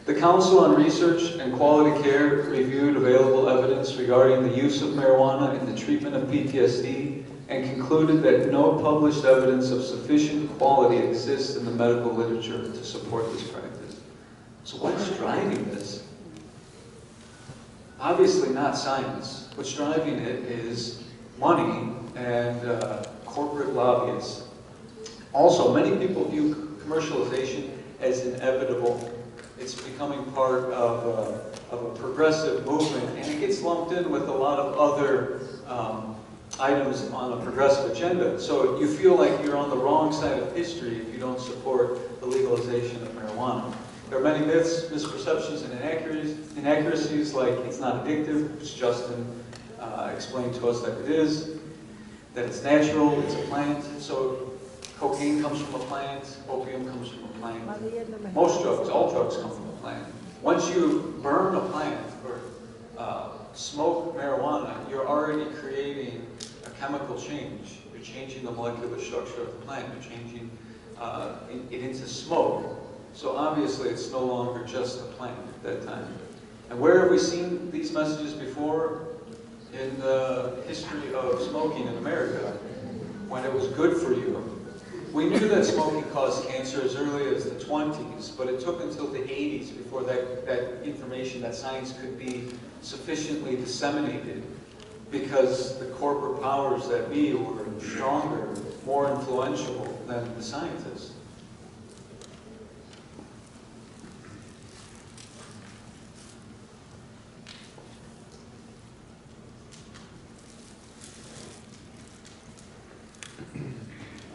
The Council on Research and Quality Care reviewed available evidence regarding the use of marijuana in the treatment of PTSD and concluded that no published evidence of sufficient quality exists in the medical literature to support this practice. So what's driving this? Obviously not science. What's driving it is money and corporate lobbyists. Also, many people view commercialization as an inevitable. It's becoming part of a progressive movement, and it gets lumped in with a lot of other items on a progressive agenda. So you feel like you're on the wrong side of history if you don't support the legalization of marijuana. There are many myths, misperceptions, and inaccuracies, like it's not addictive, which Justin explained to us that it is, that it's natural, it's a plant. So cocaine comes from a plant, opium comes from a plant. Most drugs, all drugs come from a plant. Once you burn a plant or smoke marijuana, you're already creating a chemical change. You're changing the molecular structure of the plant. You're changing it into smoke. So obviously it's no longer just a plant at that time. And where have we seen these messages before? In the history of smoking in America, when it was good for you. We knew that smoking caused cancer as early as the 20s, but it took until the 80s before that information, that science could be sufficiently disseminated, because the corporate powers that be were stronger, more influential than the scientists.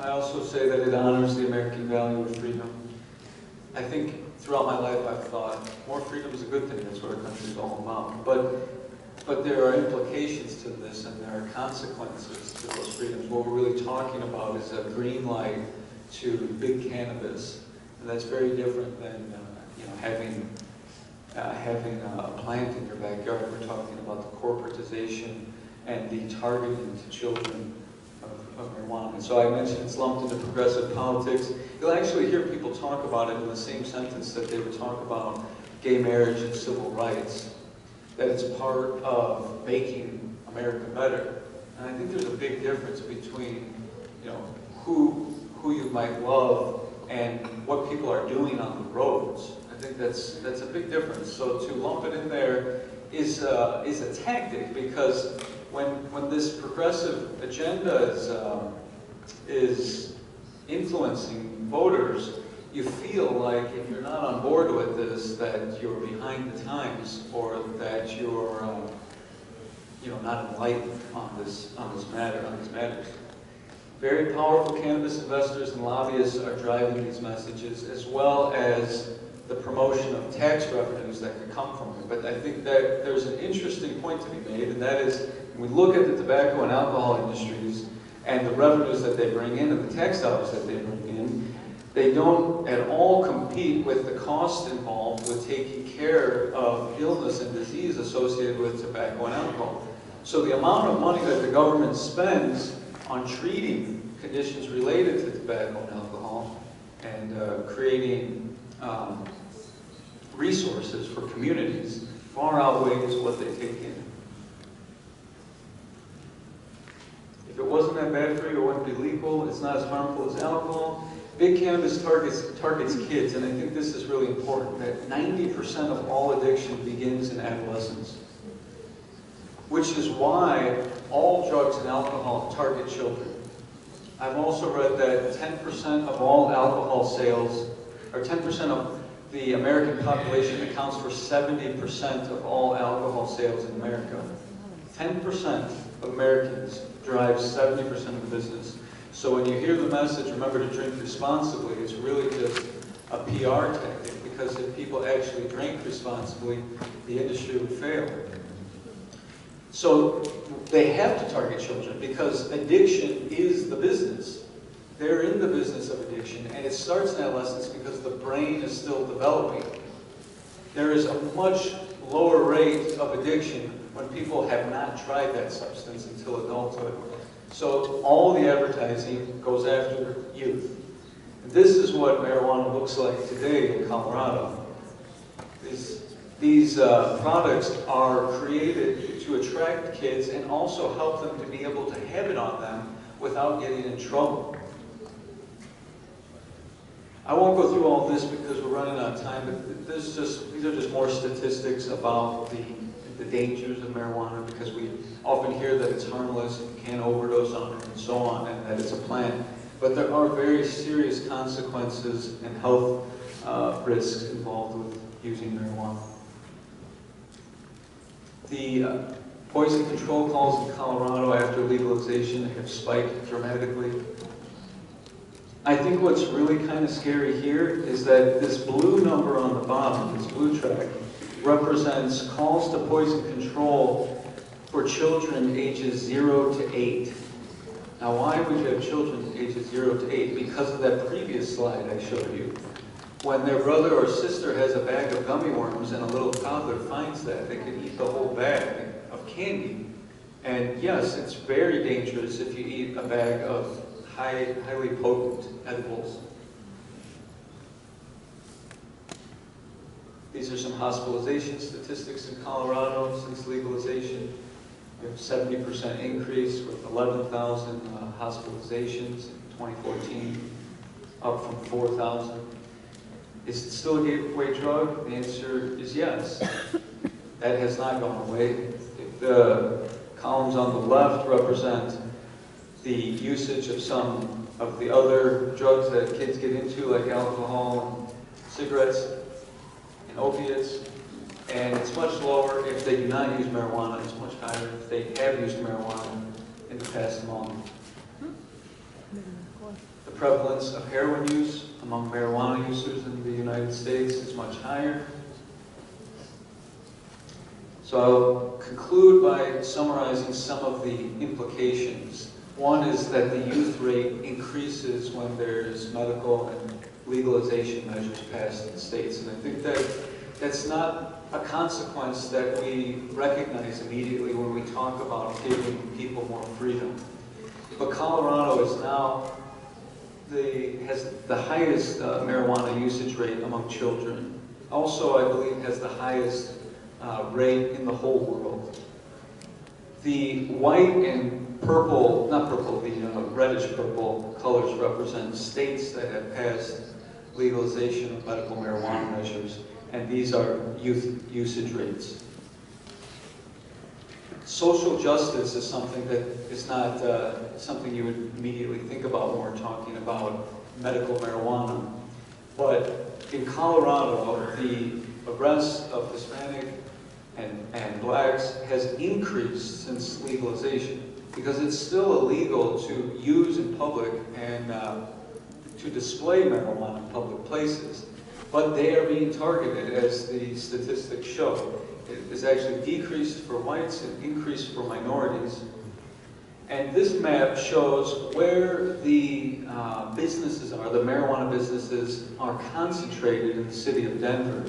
I also say that it honors the American value of freedom. I think throughout my life I've thought more freedom is a good thing. That's what our country is all about. But there are implications to this, and there are consequences to those freedoms. What we're really talking about is a green light to big cannabis, and that's very different than having a plant in your backyard. We're talking about the corporatization and the targeting to children of marijuana. And so I mentioned it's lumped into progressive politics. You'll actually hear people talk about it in the same sentence that they would talk about gay marriage and civil rights, that it's part of making America better. And I think there's a big difference between, who you might love and what people are doing on the roads. I think that's a big difference. So to lump it in there is a tactic, because when this progressive agenda is influencing voters, you feel like if you're not on board with this, that you're behind the times, or that you're not enlightened on these matters. Very powerful cannabis investors and lobbyists are driving these messages, as well as the promotion of tax revenues that could come from it. But I think that there's an interesting point to be made, and that is, when we look at the tobacco and alcohol industries and the revenues that they bring in and the tax dollars that they bring in, they don't at all compete with the cost involved with taking care of illness and disease associated with tobacco and alcohol. So the amount of money that the government spends on treating conditions related to tobacco and alcohol and creating resources for communities far outweighs what they take in. If it wasn't that bad for you, it wouldn't be legal. It's not as harmful as alcohol. Big cannabis targets kids, and I think this is really important, that 90% of all addiction begins in adolescence, which is why all drugs and alcohol target children. I've also read that 10% of all alcohol sales, or 10% of the American population accounts for 70% of all alcohol sales in America. 10% of Americans drive 70% of the business. So when you hear the message, remember to drink responsibly, it's really just a PR tactic, because if people actually drank responsibly, the industry would fail. So they have to target children, because addiction is the business. They're in the business of addiction, and it starts in adolescence because the brain is still developing. There is a much lower rate of addiction when people have not tried that substance until adulthood. So all the advertising goes after youth. This is what marijuana looks like today in Colorado. These products are created to attract kids and also help them to be able to have it on them without getting in trouble. I won't go through all this because we're running out of time, but these are just more statistics about the dangers of marijuana, because we often hear that it's harmless, you can't overdose on it, and so on, and that it's a plant. But there are very serious consequences and health risks involved with using marijuana. The poison control calls in Colorado after legalization have spiked dramatically. I think what's really kind of scary here is that this blue number on the bottom, this blue track, represents calls to poison control for children ages 0 to 8. Now, why would you have children ages 0 to 8? Because of that previous slide I showed you. When their brother or sister has a bag of gummy worms and a little toddler finds that, they could eat the whole bag of candy. And yes, it's very dangerous if you eat a bag of highly potent edibles. These are some hospitalization statistics in Colorado since legalization. We have a 70% increase with 11,000 hospitalizations in 2014, up from 4,000. Is it still a gateway drug? The answer is yes. That has not gone away. The columns on the left represent the usage of some of the other drugs that kids get into, like alcohol, and cigarettes, and opiates. And it's much lower if they do not use marijuana. It's much higher if they have used marijuana in the past month. The prevalence of heroin use among marijuana users in the United States is much higher. So I'll conclude by summarizing some of the implications. One is that the youth rate increases when there's medical and legalization measures passed in states. And I think that that's not a consequence that we recognize immediately when we talk about giving people more freedom. But Colorado is now has the highest marijuana usage rate among children. Also, I believe, has the highest rate in the whole world. The white and purple, not purple, the reddish purple colors represent states that have passed legalization of medical marijuana measures, and these are youth usage rates. Social justice is something that is not something you would immediately think about when we're talking about medical marijuana. But in Colorado, the arrests of Hispanic and blacks has increased since legalization because it's still illegal to use in public and to display marijuana in public places. But they are being targeted, as the statistics show. It is actually decreased for whites and increased for minorities. And this map shows where the businesses are, the marijuana businesses are concentrated in the city of Denver.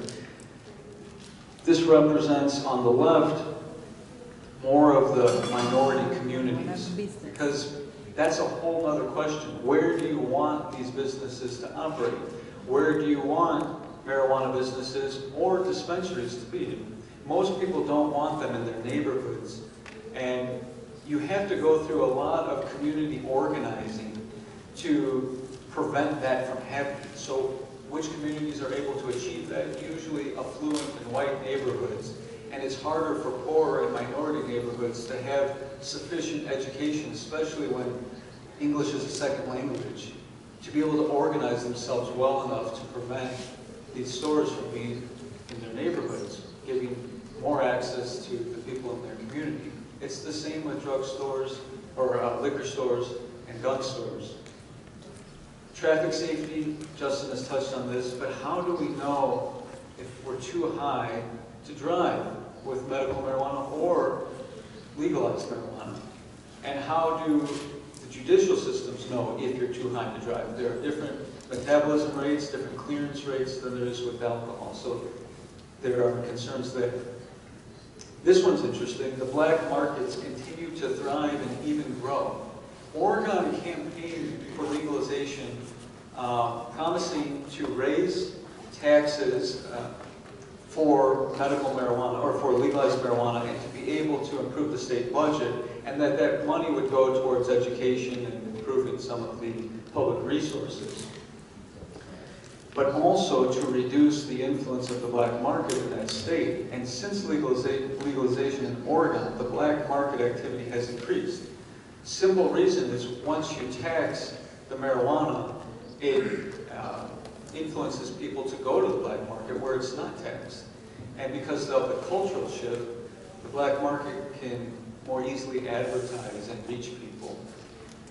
This represents, on the left, more of the minority communities, because that's a whole other question. Where do you want these businesses to operate? Where do you want marijuana businesses or dispensaries to be? Most people don't want them in their neighborhoods, and you have to go through a lot of community organizing to prevent that from happening. So which communities are able to achieve that? Usually affluent and white neighborhoods. And it's harder for poor and minority neighborhoods to have sufficient education, especially when English is a second language, to be able to organize themselves well enough to prevent these stores from being in their neighborhoods, giving more access to the people in their community. It's the same with drug stores or liquor stores and gun stores. Traffic safety, Justin has touched on this, but how do we know if we're too high to drive with medical marijuana or legalized marijuana? And how do the judicial systems know if you're too high to drive? There are different metabolism rates, different clearance rates than there is with alcohol, so there are concerns there. This one's interesting. The black markets continue to thrive and even grow. Oregon campaigned for legalization, promising to raise taxes for medical marijuana, or for legalized marijuana, and to be able to improve the state budget, and that money would go towards education and improving some of the public resources. But also to reduce the influence of the black market in that state. And since legalization in Oregon, the black market activity has increased. Simple reason is once you tax the marijuana, it influences people to go to the black market where it's not taxed. And because of the cultural shift, the black market can more easily advertise and reach people.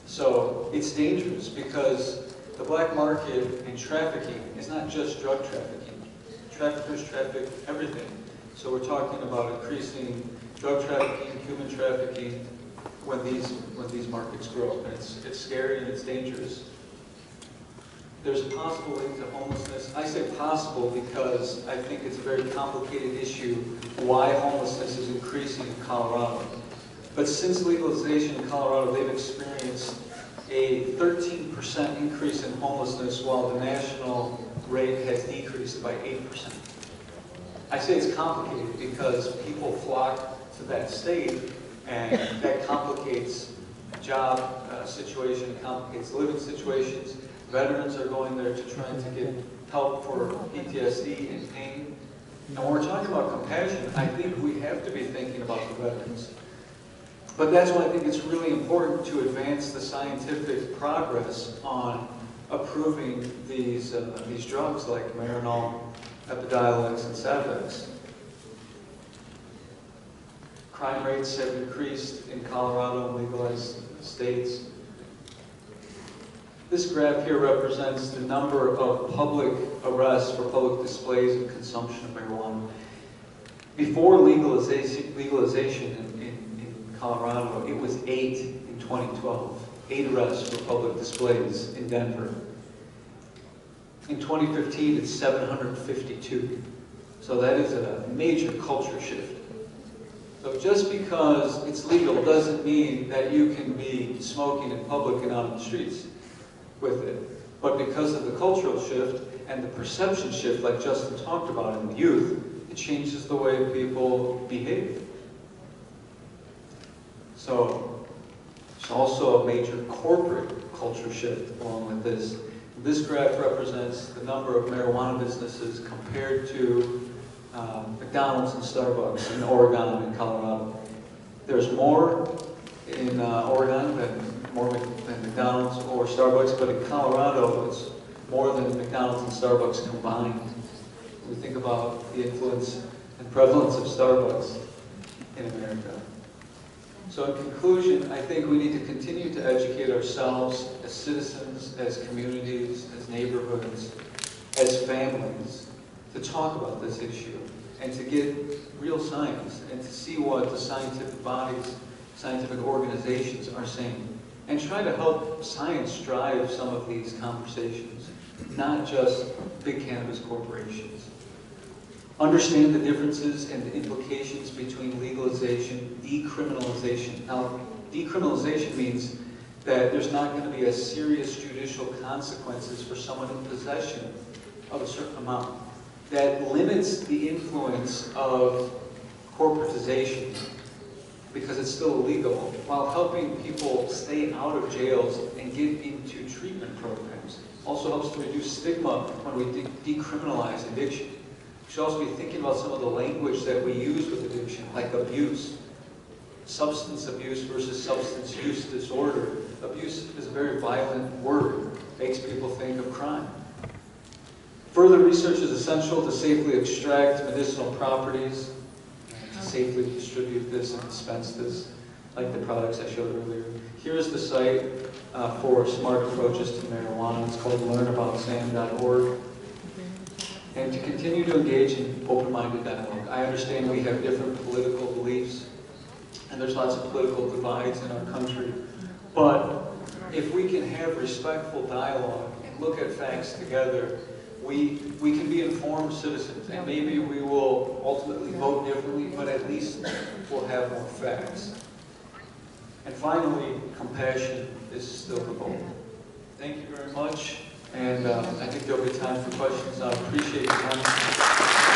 So it's dangerous because the black market and trafficking is not just drug trafficking. Traffickers traffic everything. So we're talking about increasing drug trafficking, human trafficking when these markets grow. And it's scary and it's dangerous. There's a possible link to homelessness. I say possible because I think it's a very complicated issue why homelessness is increasing in Colorado. But since legalization in Colorado, they've experienced a 13% increase in homelessness while the national rate has decreased by 8%. I say it's complicated because people flock to that state and that complicates job situation, complicates living situations. Veterans are going there to try to get help for PTSD and pain. And when we're talking about compassion, I think we have to be thinking about the veterans. But that's why I think it's really important to advance the scientific progress on approving these drugs like Marinol, Epidiolex, and Sativex. Crime rates have increased in Colorado and legalized states. This graph here represents the number of public arrests for public displays and consumption of marijuana. Before legalization in Colorado, it was 8 in 2012. 8 arrests for public displays in Denver. In 2015, it's 752. So that is a major culture shift. So just because it's legal doesn't mean that you can be smoking in public and out on the streets with it. But because of the cultural shift and the perception shift, like Justin talked about in the youth, it changes the way people behave. So it's also a major corporate culture shift along with this. This graph represents the number of marijuana businesses compared to McDonald's and Starbucks in Oregon and Colorado. There's more in Oregon than McDonald's or Starbucks, but in Colorado it's more than McDonald's and Starbucks combined. We think about the influence and prevalence of Starbucks in America. So in conclusion, I think we need to continue to educate ourselves as citizens, as communities, as neighborhoods, as families, to talk about this issue and to get real science and to see what the scientific bodies, scientific organizations are saying. And try to help science drive some of these conversations, not just big cannabis corporations. Understand the differences and the implications between legalization, decriminalization. Now, decriminalization means that there's not going to be a serious judicial consequences for someone in possession of a certain amount. That limits the influence of corporatization because it's still illegal, while helping people stay out of jails and get into treatment programs. Also helps to reduce stigma when we decriminalize addiction. We should also be thinking about some of the language that we use with addiction, like abuse. Substance abuse versus substance use disorder. Abuse is a very violent word. Makes people think of crime. Further research is essential to safely extract medicinal properties, to safely distribute this and dispense this, like the products I showed earlier. Here's the site for smart approaches to marijuana. It's called learnaboutsam.org. And to continue to engage in open-minded dialogue. I understand we have different political beliefs, and there's lots of political divides in our country. But if we can have respectful dialogue and look at facts together, we can be informed citizens, and maybe we will ultimately vote differently, but at least we'll have more facts. And finally, compassion is still the goal. Thank you very much, and I think there'll be time for questions. I appreciate your time.